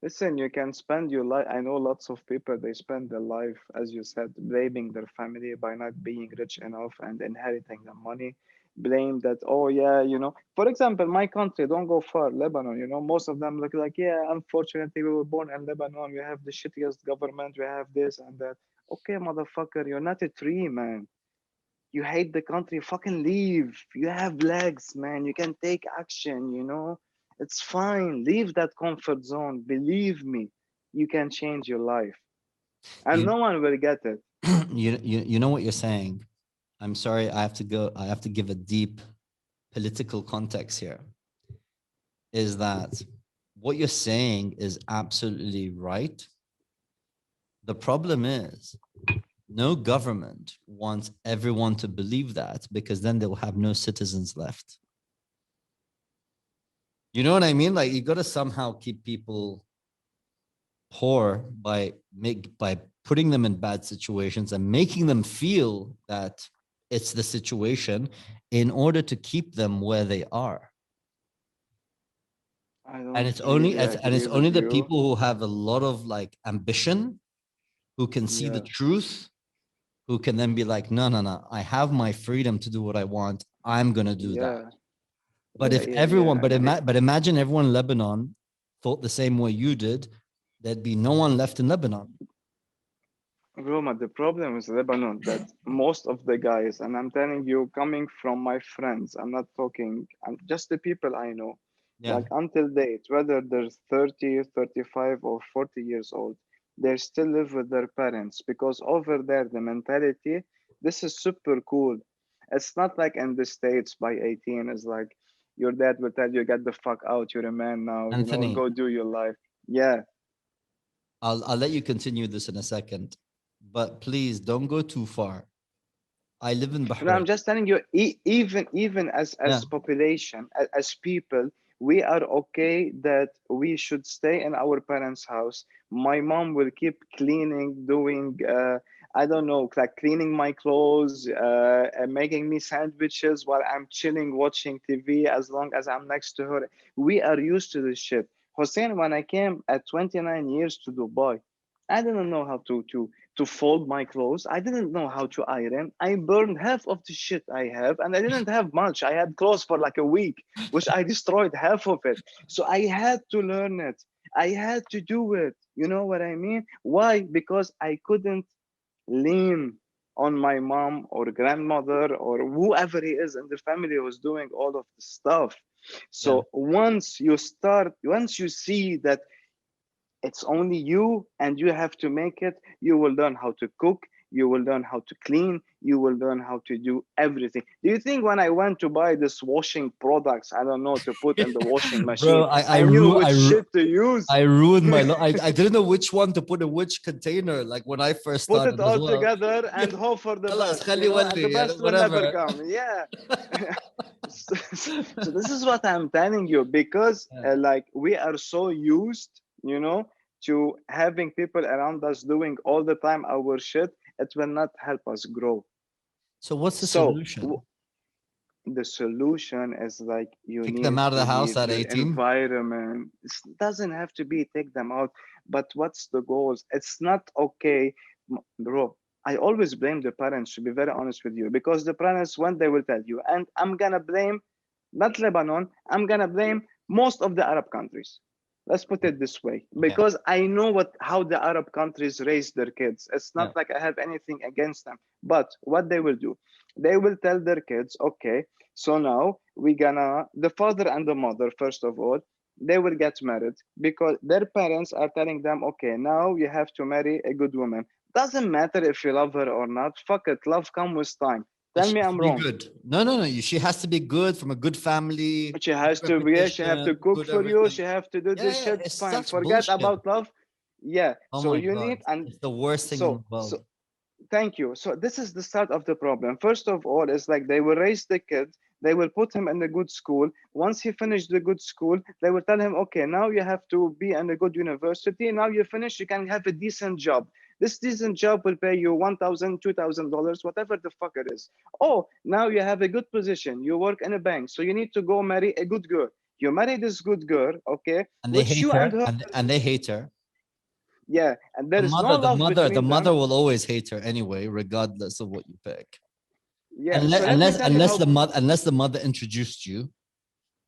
Listen, you can spend your life. I know lots of people, they spend their life, as you said, blaming their family by not being rich enough and inheriting the money. Blame that, oh, yeah, For example, my country, don't go far, Lebanon, most of them look like, yeah, unfortunately, we were born in Lebanon. We have the shittiest government. We have this and that. Okay, motherfucker, you're not a tree, man. You hate the country, fucking leave. You have legs, man. You can take action. It's fine. Leave that comfort zone. Believe me, you can change your life. And
You,
no one will get it.
you know what you're saying. I'm sorry, I have to go. I have to give a deep political context here. Is that what you're saying is absolutely right? The problem is no government wants everyone to believe that because then they'll have no citizens left. You know what I mean? Like you got to somehow keep people poor by putting them in bad situations and making them feel that it's the situation in order to keep them where they are.
I
And
don't
it's only
really
and it's
agree with
only the
you.
people who have a lot of like ambition who can see the
Yeah,
truth, who can then be like, no, no, no, I have my freedom to do what I want. I'm gonna do that.
yeah,
But
yeah,
if
yeah,
everyone,
yeah. And
but imagine everyone in Lebanon thought the same way you did, there'd be no one left in Lebanon.
Roma, the problem is Lebanon that most of the guys, and I'm telling you, coming from my friends, I'm not talking, I'm just the people I know,
Yeah.
like until date, whether they're 30, 35, or 40 years old, they still live with their parents because over there, the mentality, this is super cool. It's not like in the States by 18, it's like your dad will tell you, get the fuck out, you're a man now,
Anthony,
go do your life. Yeah.
I'll let you continue this in a second, but please don't go too far. I live in
No, I'm
Bahrain.
just telling you, even
Yeah.
as population, as people, we are okay that we should stay in our parents' house. My mom will keep cleaning, doing I don't know, like cleaning my clothes, and making me sandwiches while I'm chilling, watching TV. As long as I'm next to her, we are used to this shit. Hussein, when I came at 29 years to Dubai, I didn't know how to fold my clothes. I didn't know how to iron. I burned half of the shit I have, and I didn't have much. I had clothes for like a week, which I destroyed half of it. So I had to learn it. I had to do it. You know what I mean? Why? Because I couldn't lean on my mom or grandmother or whoever he is in the family who's doing all of the stuff.
Yeah.
So once you see that it's only you and you have to make it, you will learn how to cook, you will learn how to clean, you will learn how to do everything. Do you think when I went to buy this washing products, I don't know, to put in the washing machine,
Bro,
I knew which shit to use?
I ruined my I didn't know which one to put in which container like when I first
Put it
started as
all
well.
together and hope for the
خلاص
best,
خلي
and the
ولي
best will never
whatever.
come. Yeah. so, so this is what I'm telling you, because
Yeah.
like we are so used, to having people around us doing all the time our shit. It will not help us grow.
So what's the
So
solution?
the solution is like you
Kick them
need
out of
to
the house
leave
at
the
18?
environment. It doesn't have to be take them out, but what's the goals? It's not okay, bro. I always blame the parents, to be very honest with you, because the parents, when they will tell you, and I'm gonna blame not Lebanon, I'm gonna blame most of the Arab countries. Let's put it this way,
Okay.
because I know how the Arab countries raise their kids. It's
Yeah.
not like I have anything against them, but what they will do, they will tell their kids, okay, so now we gonna the father and the mother, first of all, they will get married because their parents are telling them, okay, now you have to marry a good woman. Doesn't matter if you love her or not. Fuck it, love comes with time.
But
Tell
she
me
has to
I'm
be
wrong.
good. No, no, no. She has to be good from a good family,
She has
good
to be, she have to
reputation,
cook
good
for you,
everything.
she have to do
Yeah,
this
yeah.
shit,
It's
fine.
such
Forget
bullshit.
about love. Yeah.
Oh
So
my
you
God.
need, and
It's the worst thing in the
so
world.
thank you. So this is the start of the problem. First of all, it's like they will raise the kid, they will put him in a good school. Once he finished the good school, they will tell him, okay, now you have to be in a good university. Now you finish, you can have a decent job. This decent job will pay you $1,000, $2,000, whatever the fuck it is. Oh, now you have a good position. You work in a bank, so you need to go marry a good girl. You marry this good girl, okay,
And they
which
hate
you and
her,
her,
and they hate her.
yeah, and
The
there is no
mother, the
love
mother, the
between them.
mother will always hate her anyway, regardless of what you pick.
Yeah,
Unless,
so let me
unless,
tell you
unless
how.
the mother, unless the mother introduced you.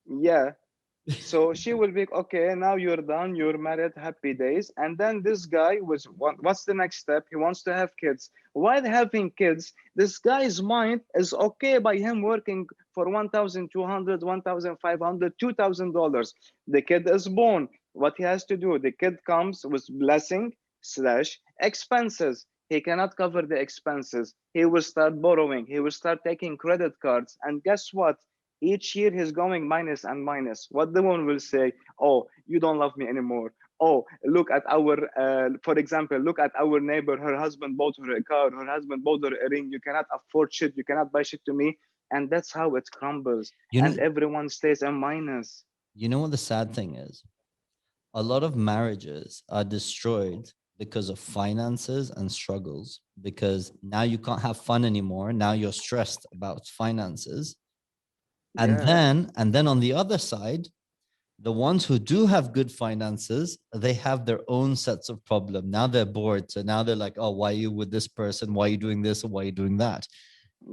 Yeah. So she will be okay. Now you're done. You're married. Happy days. And then this guy was what's the next step? He wants to have kids. While having kids, this guy's mind is okay by him working for 1,200, 1,500, $2,000. The kid is born. What he has to do? The kid comes with blessing slash expenses. He cannot cover the expenses. He will start borrowing. He will start taking credit cards. And guess what? Each year he's going minus and minus. What the one will say, oh, you don't love me anymore. Oh, look at our, for example, look at our neighbor. Her husband bought her a car. Her husband bought her a ring. You cannot afford shit. You cannot buy shit to me. And that's how it crumbles.
You
And
know,
everyone stays in minus.
you know what the sad thing is? A lot of marriages are destroyed because of finances and struggles, because now you can't have fun anymore. Now you're stressed about finances.
Yeah.
And then on the other side, the ones who do have good finances, they have their own sets of problem. Now they're bored. So now they're like, oh, why are you with this person? Why are you doing this? Or why are you doing that?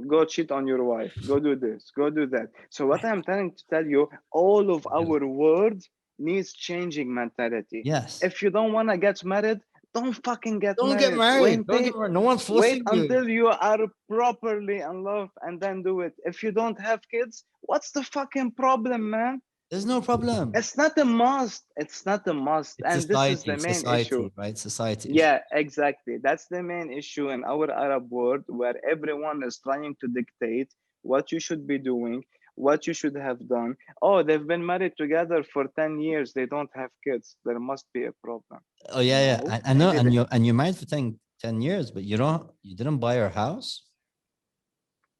Go cheat on your wife. Go do this. Go do that. So what I'm trying to tell you, all of our world needs changing mentality.
Yes.
If you don't want to get married, don't fucking get
Don't get
married.
married. Don't get married. No one's
Wait
forcing you.
until you are properly in love and then do it. If you don't have kids, what's the fucking problem, man?
There's no problem.
It's not a must. It's not a must.
It's
And this is the main issue.
society, right? Society issue.
Yeah, exactly. That's the main issue in our Arab world, where everyone is trying to dictate what you should be doing, what you should have done. Oh, they've been married together for 10 years. They don't have kids. There must be a problem.
Oh yeah, yeah.
No,
I know.
maybe they,
And you're married for 10 years, but you didn't buy your house.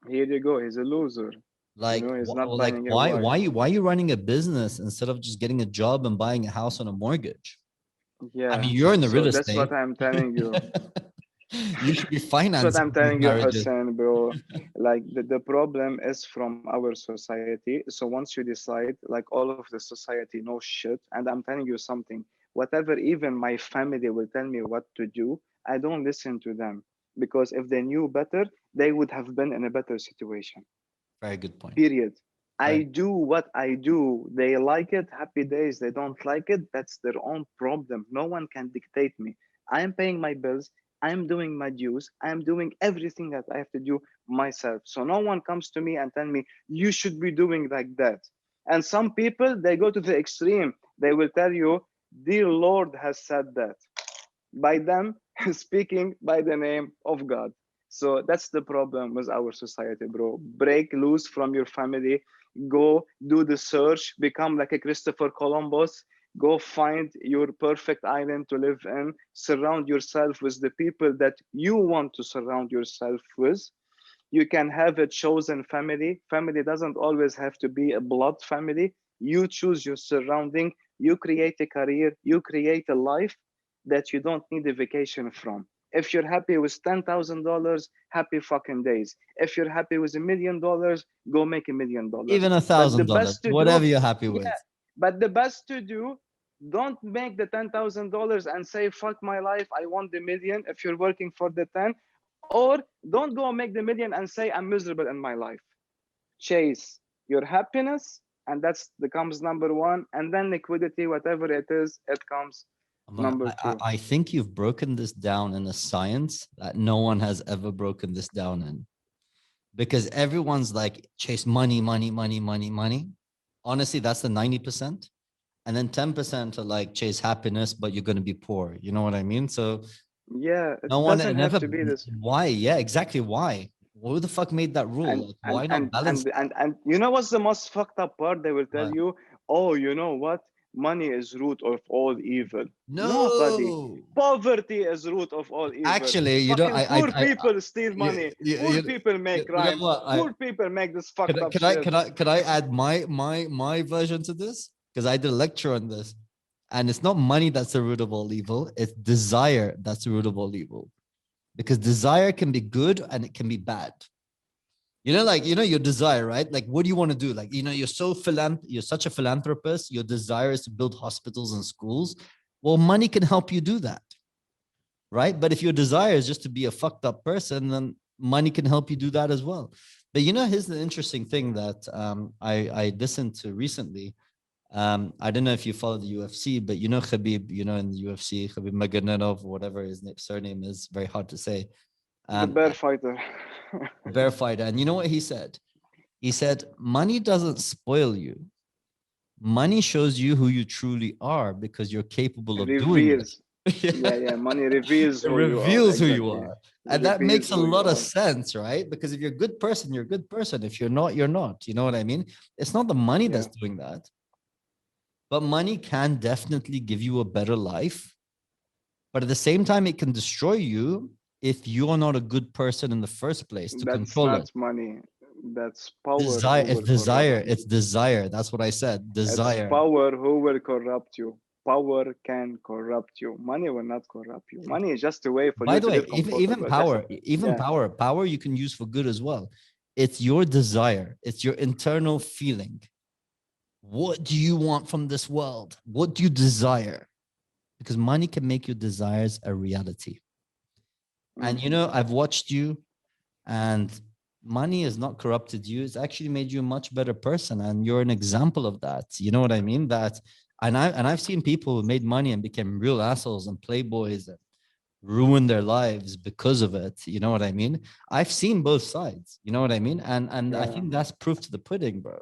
here you go. He's a loser. You
Like,
know, he's not
like
buying a wife.
why are you running a business instead of just getting a job and buying a house on a mortgage? I
Yeah.
mean, you're in the real
So that's
estate.
what I'm telling you.
You should be
That's what I'm
financing these
telling you,
marriages.
Hussein, bro. Like the problem is from our society. So once you decide, like all of the society knows shit, and I'm telling you something, whatever even my family will tell me what to do, I don't listen to them. Because if they knew better, they would have been in a better situation.
Very good point.
Period. I
Right.
do what I do. They like it, happy days. They don't like it, that's their own problem. No one can dictate me. I am paying my bills. I am doing my dues. I am doing everything that I have to do myself. So no one comes to me and tell me, you should be doing like that. And some people, they go to the extreme. They will tell you, dear Lord has said that by them speaking by the name of God. So that's the problem with our society, bro. Break loose from your family, go do the search, become like a Christopher Columbus, go find your perfect island to live in, surround yourself with the people that you want to surround yourself with. You can have a chosen family. Family doesn't always have to be a blood family. You choose your surrounding, you create a career, you create a life that you don't need a vacation from. If you're happy with $10,000, happy fucking days. If you're happy with $1,000,000, go make $1,000,000.
Even
But the
$1,000,
best to do,
whatever you're happy with.
yeah, but the best to do, don't make the $10,000 and say, fuck my life, I want the million if you're working for the 10, or don't go make the million and say, I'm miserable in my life. Chase your happiness, and that's becomes number one, and then liquidity, whatever it is, it comes number two.
I think you've broken this down in a science that no one has ever broken this down in. Because everyone's like, chase money, money, money, money, money. Honestly, that's the 90%. And then 10% are like, chase happiness, but you're going to be poor. You know what I mean? So
Yeah, it
no one
doesn't have
never,
to be this.
why? Yeah, exactly. Why? Who the fuck made that rule?
and
Like,
and
why not
and
balance?
and you know what's the most fucked up part? They will tell
What?
you, oh, you know what, money is root of all evil. No, buddy,
No.
poverty is root of all evil.
Actually, you know,
Fucking poor people steal
you,
money,
you,
poor
you,
people make
you know
crimes,
what?
poor people make this fucked up shit.
Can I add my version to this? Because I did a lecture on this, and it's not money that's the root of all evil. It's desire that's the root of all evil. Because desire can be good and it can be bad. You know, like, you know, your desire, right? Like, what do you want to do? Like, you know, you're such a philanthropist. Your desire is to build hospitals and schools. Well, money can help you do that, right? But if your desire is just to be a fucked up person, then money can help you do that as well. But you know, here's the interesting thing that I listened to recently. I don't know if you follow the UFC, but you know Khabib, you know, in the UFC, Khabib Maganov, whatever his surname is, very hard to say.
The bear fighter.
Bear fighter. And you know what he said? He said, money doesn't spoil you. Money shows you who you truly are because you're capable of doing it.
Reveals. Yeah, money reveals
It
who you are.
reveals who you
Exactly.
are.
It
And that makes
reveals
a
who you
lot of
are.
sense, right? Because if you're a good person, you're a good person. If you're not, you're not. You know what I mean? It's not the money
Yeah.
that's doing that. But money can definitely give you a better life. But at the same time, it can destroy you if you are not a good person in the first place to
That's
control
not
it.
money. That's power
Desire,
who
it's
will corrupt
desire,
you.
it's desire. That's what I said.
It's
Desire.
power who will corrupt you. Power can corrupt you. Money will not corrupt you. Money is just a way for
By
you
the
to
way,
live
even
comfortable. That's
power, even
yeah,
power you can use for good as well. It's your desire. It's your internal feeling. What do you want from this world? What do you desire? Because money can make your desires a reality. And you know, I've watched you, and money has not corrupted you. It's actually made you a much better person, and you're an example of that. You know what I mean? That, and I've seen people who made money and became real assholes and playboys and ruin their lives because of it. You know what I mean? I've seen both sides. You know what I mean? And I
yeah.
think that's proof to the pudding, bro.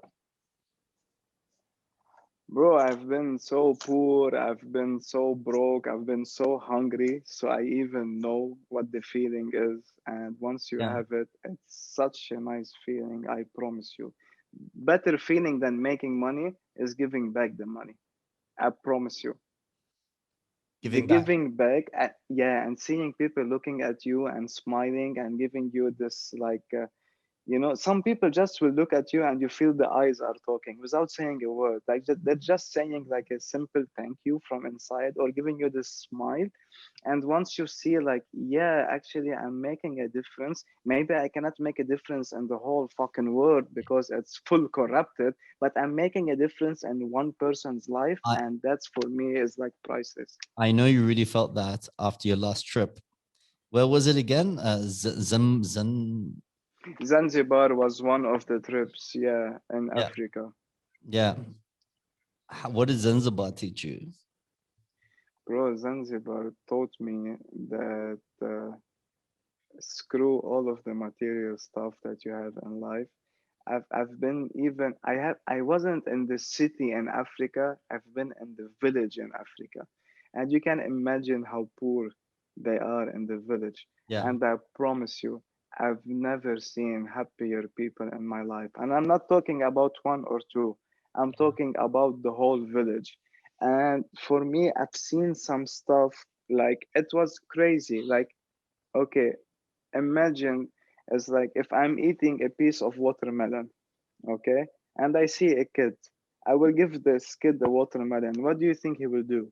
Bro, I've been so poor, I've been so broke, I've been so hungry, so I even know what the feeling is. And once you
Yeah.
have it, it's such a nice feeling, I promise you. Better feeling than making money is giving back the money. I promise you. The
Giving back.
giving back, yeah, and seeing people looking at you and smiling and giving you this like some people just will look at you and you feel the eyes are talking without saying a word, like they're just saying like a simple thank you from inside or giving you this smile. And once you see like, yeah, actually I'm making a difference, maybe I cannot make a difference in the whole fucking world because it's full corrupted, but I'm making a difference in one person's life,
I,
and that's for me is like priceless.
I know you really felt that after your last trip. Where was it again?
Zanzibar was one of the trips, yeah, in
Yeah.
Africa.
Yeah. What did Zanzibar teach you?
Bro, Zanzibar taught me that screw all of the material stuff that you have in life. I've been even I wasn't in the city in Africa. I've been in the village in Africa, and you can imagine how poor they are in the village.
Yeah.
And I promise you, I've never seen happier people in my life. And I'm not talking about one or two. I'm talking about the whole village. And for me, I've seen some stuff like it was crazy. Like, okay, imagine it's like if I'm eating a piece of watermelon, okay, and I see a kid, I will give this kid the watermelon. What do you think he will do?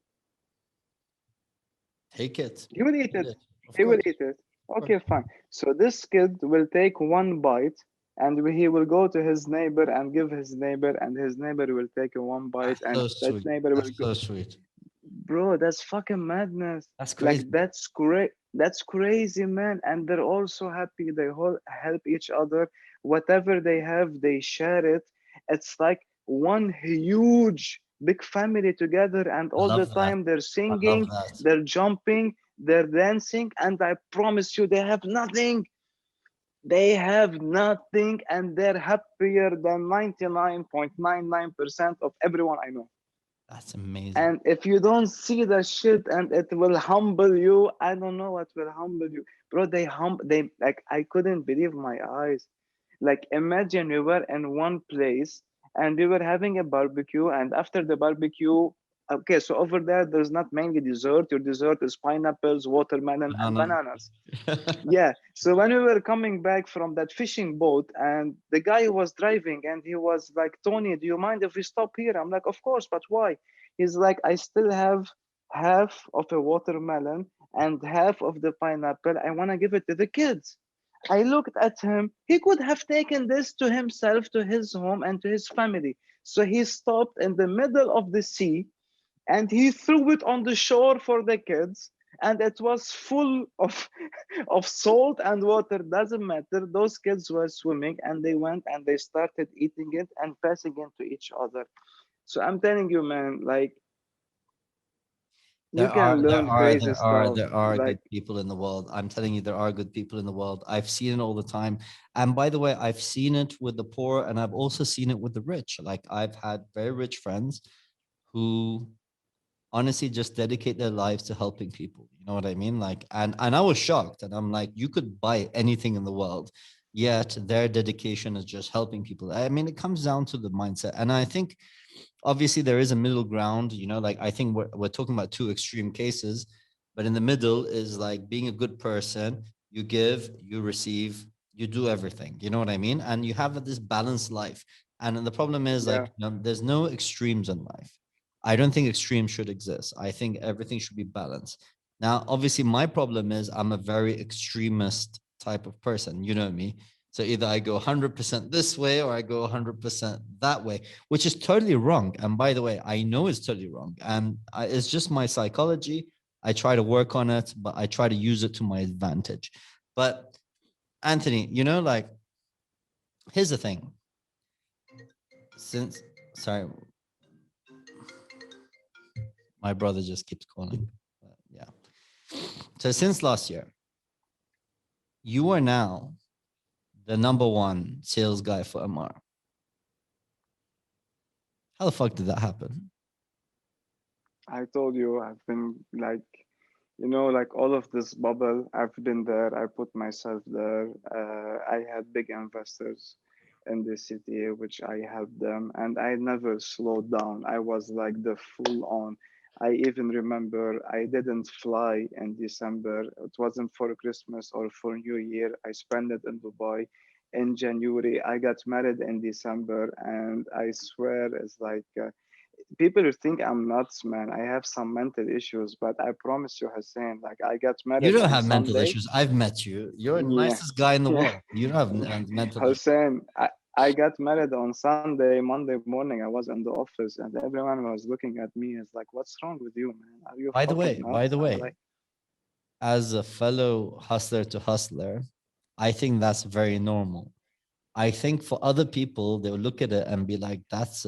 Take it.
He will eat
Eat
it.
it. Of
He will
course.
eat it.
Of course.
Okay, fine. So this kid will take one bite and he will go to his neighbor and give his neighbor, and his neighbor will take one bite,
That's
and
so
that
sweet.
neighbor will
That's
go.
so sweet.
Bro, that's fucking madness.
That's
Like
crazy.
that's great. That's crazy, man. And they're also happy. They all help each other. Whatever they have, they share it. It's like one huge big family together, and
I
all the
love that.
time they're
I love
singing,
that.
they're jumping, they're dancing, and I promise you, they have nothing. They have nothing, and they're happier than 99.99% of everyone I know.
That's amazing.
And if you don't see the shit and it will humble you, I don't know what will humble you. Bro, they like I couldn't believe my eyes. Like imagine we were in one place and we were having a barbecue, and after the barbecue, okay, so over there there's not mainly dessert. Your dessert is pineapples, watermelon, and
Banana.
bananas. Yeah. So when we were coming back from that fishing boat, and the guy who was driving, and he was like, Tony, do you mind if we stop here? I'm like, of course, but why? He's like, I still have half of a watermelon and half of the pineapple. I want to give it to the kids. I looked at him. He could have taken this to himself, to his home, and to his family. So he stopped in the middle of the sea and he threw it on the shore for the kids, and it was full of of salt and water. Doesn't matter, those kids were swimming, and they went and they started eating it and passing it to each other. So I'm telling you, man, like you
There
can
are, there
learn
are,
crazy
there are,
stuff.
there are
Like
good people in the world. I'm telling you, there are good people in the world. I've seen it all the time. And by the way, I've seen it with the poor and I've also seen it with the rich. Like I've had very rich friends who honestly just dedicate their lives to helping people. You know what I mean? Like, and I was shocked. And I'm like, you could buy anything in the world, yet their dedication is just helping people. I mean, it comes down to the mindset. And I think obviously there is a middle ground, you know, like I think we're talking about two extreme cases, but in the middle is like being a good person. You give, you receive, you do everything. You know what I mean? And you have this balanced life. And then the problem is like,
yeah,
there's no extremes in life. I don't think extremes should exist. I think everything should be balanced. Now, obviously, my problem is I'm a very extremist type of person. You know me. So either I go 100% this way or I go 100% that way, which is totally wrong. And by the way, I know it's totally wrong. And it's just my psychology. I try to work on it, but I try to use it to my advantage. But Anthony, you know, like, here's the thing. Since, sorry, my brother just keeps calling. Yeah. So since last year, you are now the number one sales guy for MR. How the fuck did that happen?
I told you I've been like, like all of this bubble. I've been there. I put myself there. I had big investors in the city, which I helped them, and I never slowed down. I was like the full on. I even remember I didn't fly in December. It wasn't for Christmas or for New Year. I spent it in Dubai in January. I got married in December, and I swear it's like people think I'm nuts, man. I have some mental issues, but I promise you, Hussein, like I got
You
married
don't
on
have mental
Sunday.
issues. I've met you. You're the
Yeah,
nicest guy in the
yeah.
world. You don't have mental issues.
Hussein, I got married on Sunday. Monday morning, I was in the office, and everyone was looking at me as like, "What's wrong with you, man? Are you fucking
By
nuts?"
the
I'm
way,
like,
as a fellow hustler to hustler, I think that's very normal. I think for other people, they'll look at it and be like, that's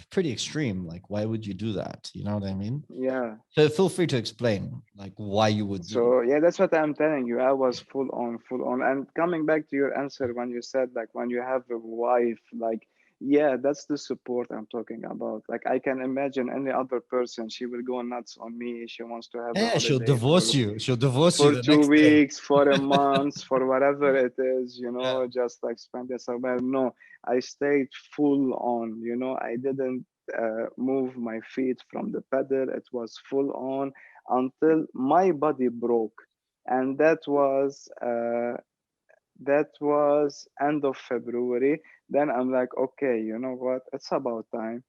pretty extreme. Like, why would you do that? You know what I mean?
"Yeah."
So feel free to explain like why you would do.
So yeah, that's what I'm telling you. I was full on, full on. And coming back to your answer when you said like when you have a wife, like yeah, that's the support I'm talking about. Like I can imagine any other person, she will go nuts on me. She wants to have a
Yeah, she'll
holiday
divorce you. She'll divorce you
for
the
two
next day.
weeks, for a month, for whatever it is,
Yeah.
just like spend it somewhere. No, I stayed full on, I didn't move my feet from the pedal. It was full on until my body broke. And that was end of February. Then I'm like, okay, you know what? It's about time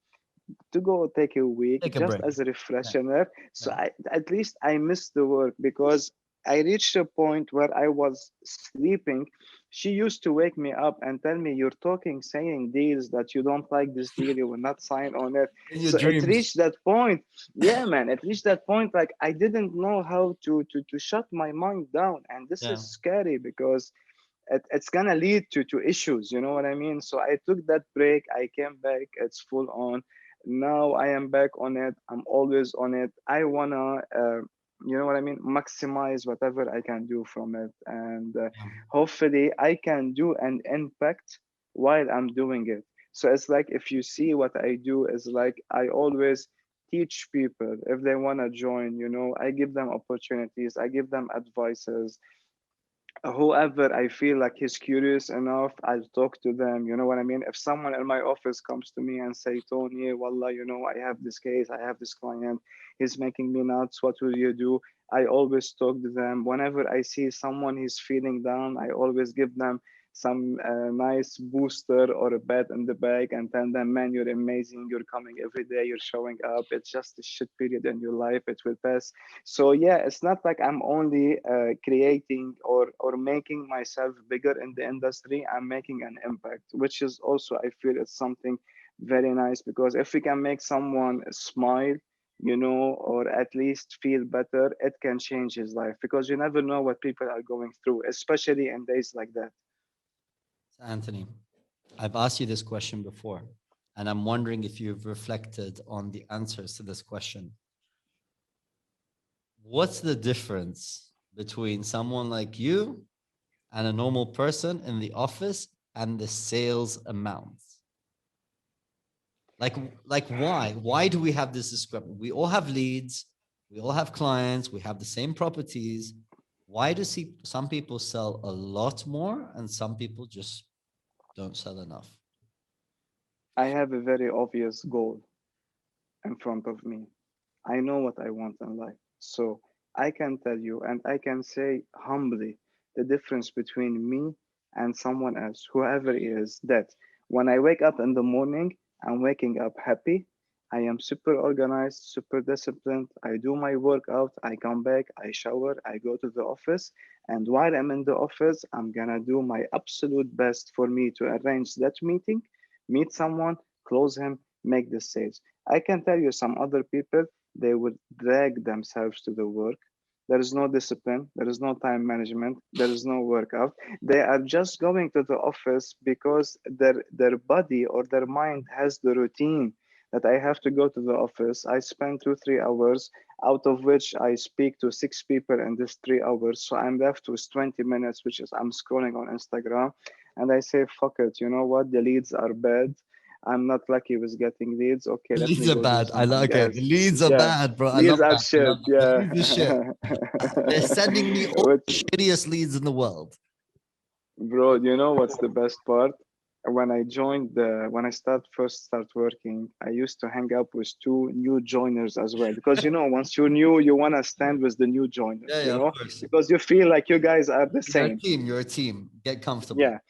to go take a week
Take a
just
break.
as a
Yeah.
refresher. So
Yeah.
at least I missed the work because I reached a point where I was sleeping. She used to wake me up and tell me, "You're talking, saying deals that you don't like this deal, you will not sign on it."
In your
So it
dreams.
reached that point. Yeah, man, it reached that point. Like I didn't know how to shut my mind down, and this
Yeah.
is scary because it's gonna lead to issues. You know what I mean? So I took that break. I came back. It's full on. Now I am back on it. I'm always on it. I wanna. You know what I mean, maximize whatever I can do from it, and
Yeah.
hopefully I can do an impact while I'm doing it. So it's like, if you see what I do is like, I always teach people if they want to join, I give them opportunities, I give them advices. Whoever I feel like he's curious enough, I'll talk to them. You know what I mean? If someone in my office comes to me and say, Tony, wallah, I have this case, I have this client, he's making me nuts. What will you do? I always talk to them. Whenever I see someone he's feeling down, I always give them some nice booster or a pat in the back and tell them, man, you're amazing. You're coming every day. You're showing up. It's just a shit period in your life. It will pass. So yeah, it's not like I'm only creating or making myself bigger in the industry. I'm making an impact, which is also, I feel, it's something very nice, because if we can make someone smile, or at least feel better, it can change his life, because you never know what people are going through, especially in days like that.
So Anthony, I've asked you this question before, and I'm wondering if you've reflected on the answers to this question. What's the difference between someone like you and a normal person in the office and the sales amounts? Like, like why? Why do we have this discrepancy? We all have leads, we all have clients, we have the same properties. Why do some people sell a lot more and some people just don't sell enough?
I have a very obvious goal in front of me. I know what I want in life. So I can tell you, and I can say humbly, the difference between me and someone else, whoever it is, that when I wake up in the morning, I'm waking up happy. I am super organized, super disciplined. I do my workout. I come back, I shower, I go to the office. And while I'm in the office, I'm going to do my absolute best for me to arrange that meeting, meet someone, close him, make the sales. I can tell you some other people, they would drag themselves to the work. There is no discipline, there is no time management, there is no workout. They are just going to the office because their body or their mind has the routine that I have to go to the office. I spend 2 3 hours, out of which I speak to 6 people in this 3 hours. So I'm left with 20 minutes, which is I'm scrolling on Instagram. And I say, fuck it, you know what? The leads are bad. I'm not lucky with getting leads. Okay,
The
let me
leads are
go do
bad. I
something
like it. The
else.
leads are
Yeah,
bad, bro. I
leads
love
are
that. I love
shit.
that. The
Yeah.
leads are shit. They're sending me all
Which,
the shittiest leads in the world.
bro, you know what's the best part? When I start working, I used to hang up with two new joiners as well. Because once you're new, you wanna stand with the new
Yeah,
joiners,
yeah, of course.
because you feel like you guys are the
You're a
same.
team. You're a team. Get comfortable.
Yeah,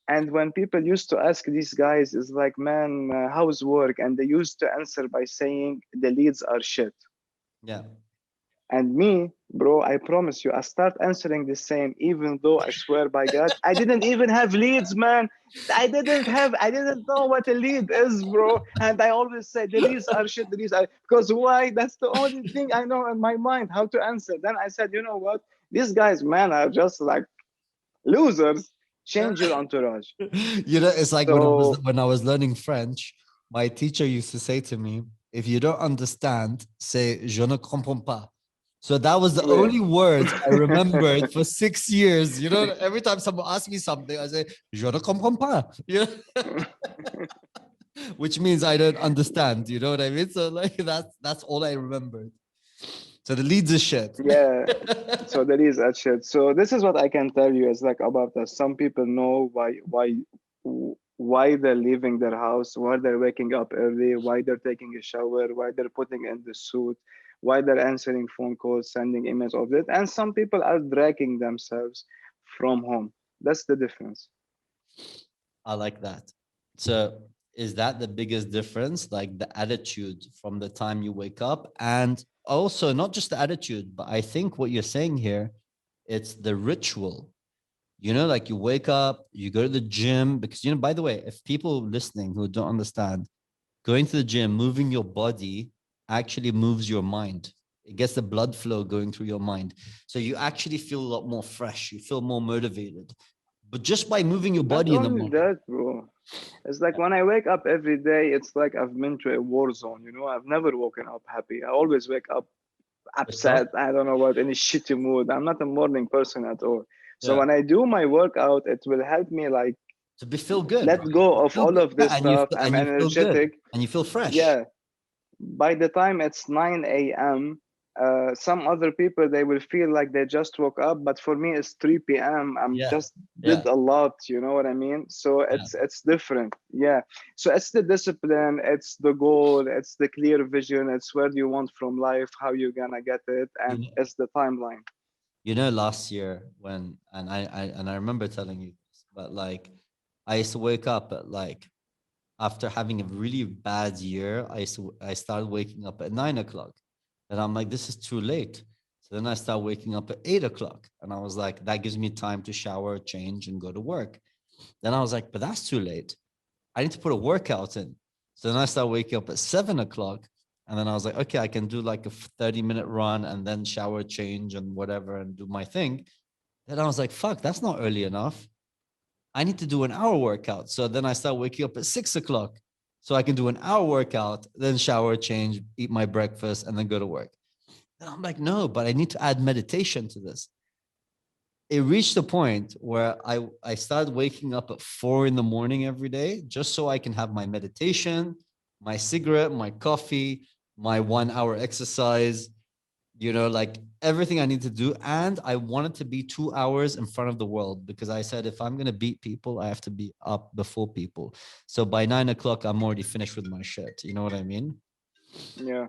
and when people used to ask these guys, is like, man, how's work? And they used to answer by saying the leads are shit.
Yeah.
And me, bro, I promise you, I start answering the same, even though I swear by God, I didn't even have leads, man. I didn't know what a lead is, bro. And I always say the leads are shit, the leads are, because why? That's the only thing I know in my mind how to answer. Then I said, you know what? These guys, man, are just like losers. Change your entourage.
It's like
So,
when I was learning French, my teacher used to say to me, if you don't understand, say je ne comprends pas. So that was the
yeah.
only words I remembered for 6 years. Every time someone asked me something, I say je ne comprends pas. Which means I don't understand. You know what I mean? So like that's all I remembered. So the leads is shit.
Yeah, so there is a shit. So this is what I can tell you is like about that. Some people know why they're leaving their house, why they're waking up early, why they're taking a shower, why they're putting in the suit, why they're answering phone calls, sending emails of it. And some people are dragging themselves from home. That's the difference.
I like that. So is that the biggest difference? Like the attitude from the time you wake up and also not just the attitude, but I think what you're saying here, it's the ritual. You know, like you wake up, you go to the gym, because, you know, by the way, if people listening who don't understand, going to the gym, moving your body actually moves your mind. It gets the blood flow going through your mind. So you actually feel a lot more fresh. You feel more motivated. But just by moving your
Not
body in the
only
morning.
that, bro. It's like when I wake up every day, it's like I've been to a war zone. You know, I've never woken up happy. I always wake up
Pissed off?
upset. I don't know what, any shitty mood. I'm not a morning person at all. So
Yeah.
when I do my workout, it will help me like
To be feel good,
let
right?
go
You
of
feel
all
good.
of
Yeah,
this stuff. I'm
and you feel good
energetic.
and you feel fresh.
Yeah. By the time it's 9 a.m., some other people they will feel like they just woke up, but for me it's 3 p.m. I'm
Yeah.
just
Yeah.
did a lot, you know what I mean? So
Yeah.
it's different. Yeah. So it's the discipline, it's the goal, it's the clear vision, it's where you want from life, how you're gonna get it,
You
and
know,
it's the timeline.
you know, last year when, and I remember telling you this, but like I used to wake up at like, after having a really bad year, I started waking up at 9 o'clock. And I'm like, this is too late. So then I started waking up at 8 o'clock. And I was like, that gives me time to shower, change, and go to work. Then I was like, but that's too late. I need to put a workout in. So then I started waking up at 7 o'clock. And then I was like, okay, I can do like a 30-minute run and then shower, change, and whatever, and do my thing. Then I was like, fuck, that's not early enough. I need to do an hour workout. So then I start waking up at 6 o'clock so I can do an hour workout, then shower, change, eat my breakfast, and then go to work. And I'm like, no, but I need to add meditation to this. It reached a point where I started waking up at 4 in the morning every day just so I can have my meditation, my cigarette, my coffee, my 1 hour exercise, you know, like everything I need to do. And I wanted to be 2 hours in front of the world because I said, if I'm going to beat people, I have to be up before people. So by 9 o'clock, I'm already finished with my shit. You know what I mean?
Yeah.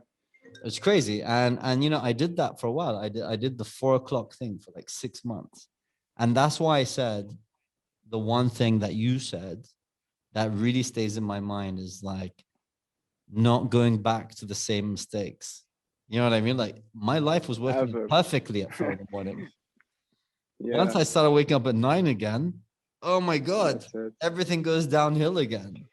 It's crazy. And, you know, I did that for a while. I did the 4 o'clock thing for like 6 months. And that's why I said the one thing that you said that really stays in my mind is like not going back to the same mistakes. You know what I mean? Like my life was working
Ever.
perfectly at 4 in the morning. Once
Yeah,
I started waking up at 9 again, oh my God,
that's it.
everything goes downhill again.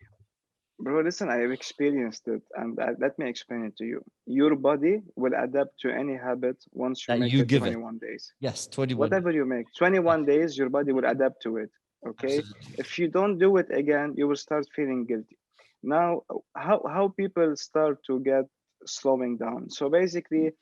Bro, listen, I have experienced it, and let me explain it to you. Your body will adapt to any habit once you
That
make
you
it
give it.
21 days.
Yes, 21.
Whatever you make,
Yeah,
21 days, your body will adapt to it. Okay?
absolutely.
If you don't do it again, you will start feeling guilty. Now, how people start to get slowing down. So basically,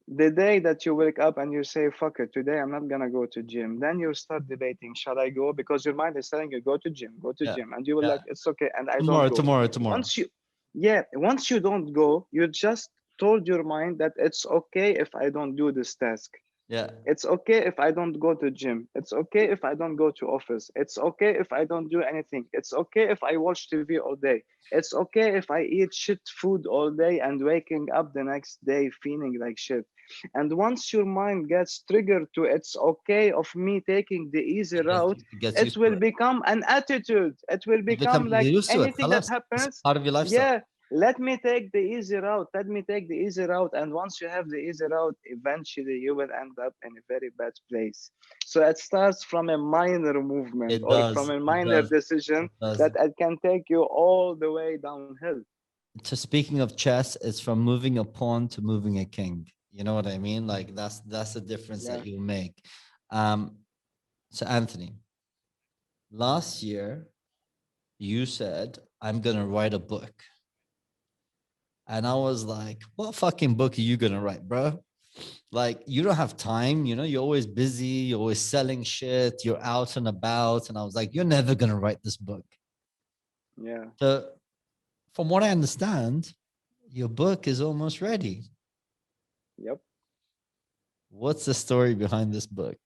the day that you wake up and you say, fuck it, today I'm not gonna go to gym, then you start debating, shall I go? Because your mind is telling you, go to
Yeah.
gym. And you will
Yeah.
like, it's okay, and I don't
Tomorrow,
go.
tomorrow, tomorrow.
Once you, yeah, once you don't go, you just told your mind that it's okay if I don't do this task.
Yeah.
It's okay if I don't go to gym. It's okay if I don't go to office. It's okay if I don't do anything. It's okay if I watch TV all day. It's okay if I eat shit food all day and waking up the next day feeling like shit. And once your mind gets triggered to it's okay of me taking the easy route,
It gets
it
used to
will
it.
become an attitude. It will
You become
become
you're
like
used to it.
anything that
Khalas. It's
happens.
part of your lifestyle.
Yeah, let me take the easy route. Let me take the easy route. And once you have the easy route, eventually you will end up in a very bad place. So it starts from a minor movement
It
or from
does.
a
It
minor
does.
decision
It does.
that it can take you all the way downhill.
To speaking of chess, it's from moving a pawn to moving a king. You know what I mean? Like that's the difference
Yeah.
that you make. Um, so Anthony, last year you said I'm gonna write a book, and I was like, "What fucking book are you gonna write, bro? Like you don't have time. You know, you're always busy. You're always selling shit. You're out and about." And I was like, "You're never gonna write this book."
Yeah.
So, from what I understand, your book is almost ready.
Yep.
What's the story behind this book?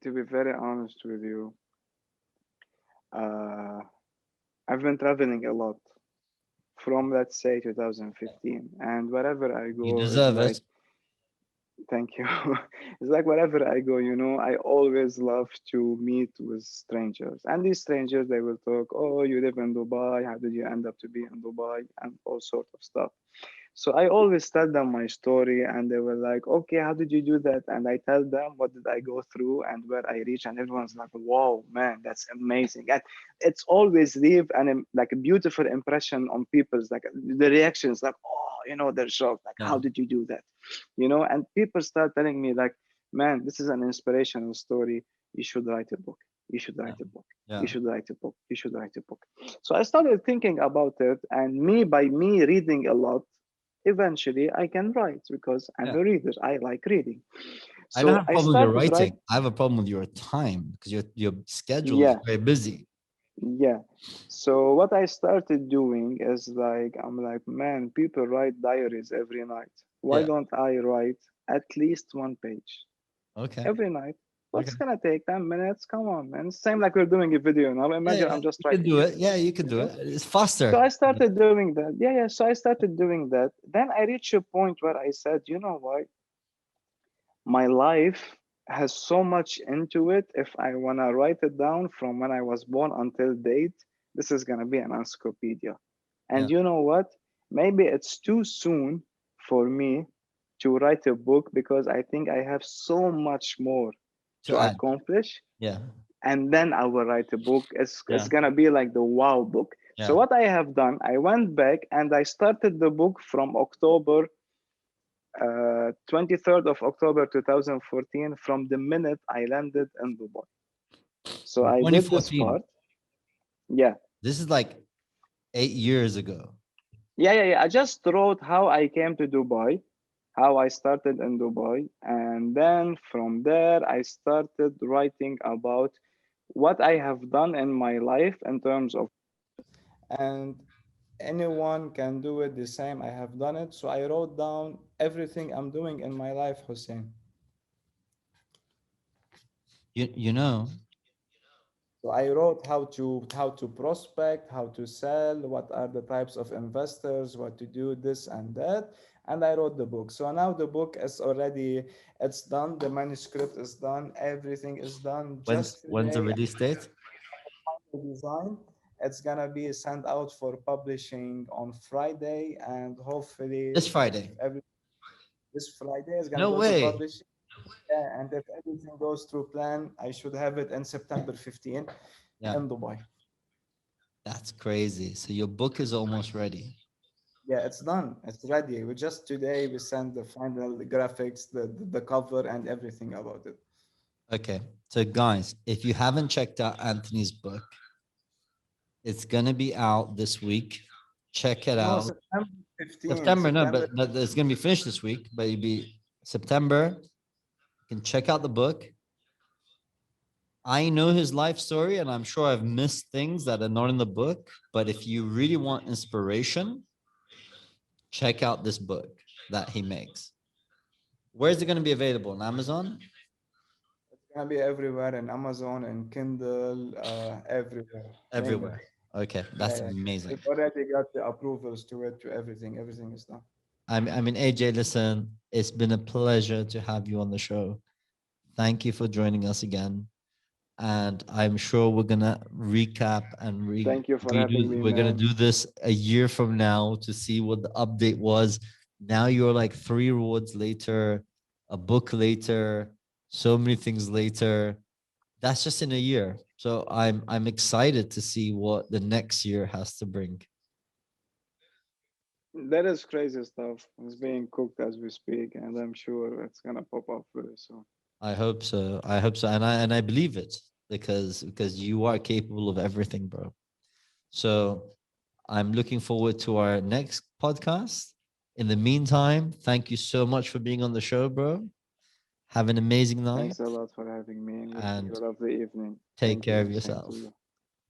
To be very honest with you, uh, I've been traveling a lot from let's say 2015, and wherever I
You
go is
deserve
like
it.
Thank you. It's like wherever I go, I always love to meet with strangers. And these strangers, they will talk, oh, you live in Dubai. How did you end up to be in Dubai? And all sort of stuff. So I always tell them my story, and they were like, okay, how did you do that? And I tell them what did I go through and where I reached, and everyone's like, wow, man, that's amazing. And it's always leave like a beautiful impression on people's like the reactions, like, oh, they're shocked, like,
Yeah.
how did you do that? And people start telling me like, man, this is an inspirational story. You should write a book. You should
Yeah.
write a book. You
Yeah.
should write a book. You should write a book. So I started thinking about it, and by me reading a lot, eventually I can write because I'm
Yeah.
a reader. I like reading.
I don't
So
have a
I
problem with your
started
writing.
writing.
I have a problem with your time because your schedule is
Yeah,
very busy.
yeah. So what I started doing is like, I'm like, man, people write diaries every night. Why
Yeah.
don't I write at least one page
Okay.
every night?
Okay.
What's gonna take 10 minutes? Come on, man. Same like we're doing a video now.
Yeah,
Imagine
yeah,
I'm just
you can
writing
do
it.
it. Yeah, you can
You
do
know?
it. It's
So
faster.
I started doing that. Yeah, yeah. So I started doing that. Then I reached a point where I said, you know what? My life has so much into it. If I want to write it down from when I was born until date, this is going to be an encyclopedia.
Yeah.
And you know what? Maybe it's too soon for me to write a book because I think I have so much more
To
to
add.
accomplish.
Yeah.
And then I will write a book. It's
Yeah.
going to be like the wow book. So,
Yeah.
what I have done, I went back and I started the book from October 23rd of October 2014, from the minute I landed in Dubai. So
From
I did this
2014.
part. Yeah.
This is like 8 years ago.
Yeah, yeah, yeah. I just wrote how I came to Dubai, how I started in Dubai. And then from there, I started writing about what I have done in my life in terms of.
And anyone can do it the same. I have done it. So I wrote down everything I'm doing in my life, Hussein.
You know,
So I wrote how to prospect, how to sell, what are the types of investors, what to do, this and that. And I wrote the book. So now the book is already, it's done. The manuscript is done. Everything is done.
when's
Just
when's the
today,
release date?
the design. It's gonna be sent out for publishing on Friday, and hopefully,
This
if
Friday.
every this Friday is gonna
No
go to
way.
publishing. Yeah, and if everything goes through plan, I should have it in September 15
Yeah,
in Dubai.
that's crazy. So your book is almost ready.
Yeah, it's done. It's ready. We just today we sent the final graphics, the cover, and everything about it.
Okay. So guys, if you haven't checked out Anthony's book, it's gonna be out this week. Check it
No,
out.
September 15.
September, no,
September.
but it's gonna be finished this week, but it'll be September. You can check out the book. I know his life story, and I'm sure I've missed things that are not in the book. But if you really want inspiration, check out this book that he makes. Where is it going to be available? On Amazon?
It's gonna be everywhere in Amazon and Kindle, everywhere. Name it.
Everywhere. Okay,
Yeah,
that's
yeah.
amazing.
We've already got the approvals to it, to everything. Everything is done.
I mean, AJ, listen, it's been a pleasure to have you on the show. Thank you for joining us again. And I'm sure we're gonna recap and
Thank you for having
redo.
me,
We're gonna
man.
do this a year from now to see what the update was. Now you're like 3 awards later, a book later, so many things later. That's just in a year. So I'm excited to see what the next year has to bring.
That is crazy stuff. It's being cooked as we speak, and I'm sure it's gonna pop up very soon.
I hope so. I hope so. And I believe it because you are capable of everything, bro. So I'm looking forward to our next podcast. In the meantime, thank you so much for being on the show, bro. Have an amazing night
Thanks a lot for having me and wishing you
and
a lovely evening.
take
Thank
care
you.
of
Same to
yourself.
you.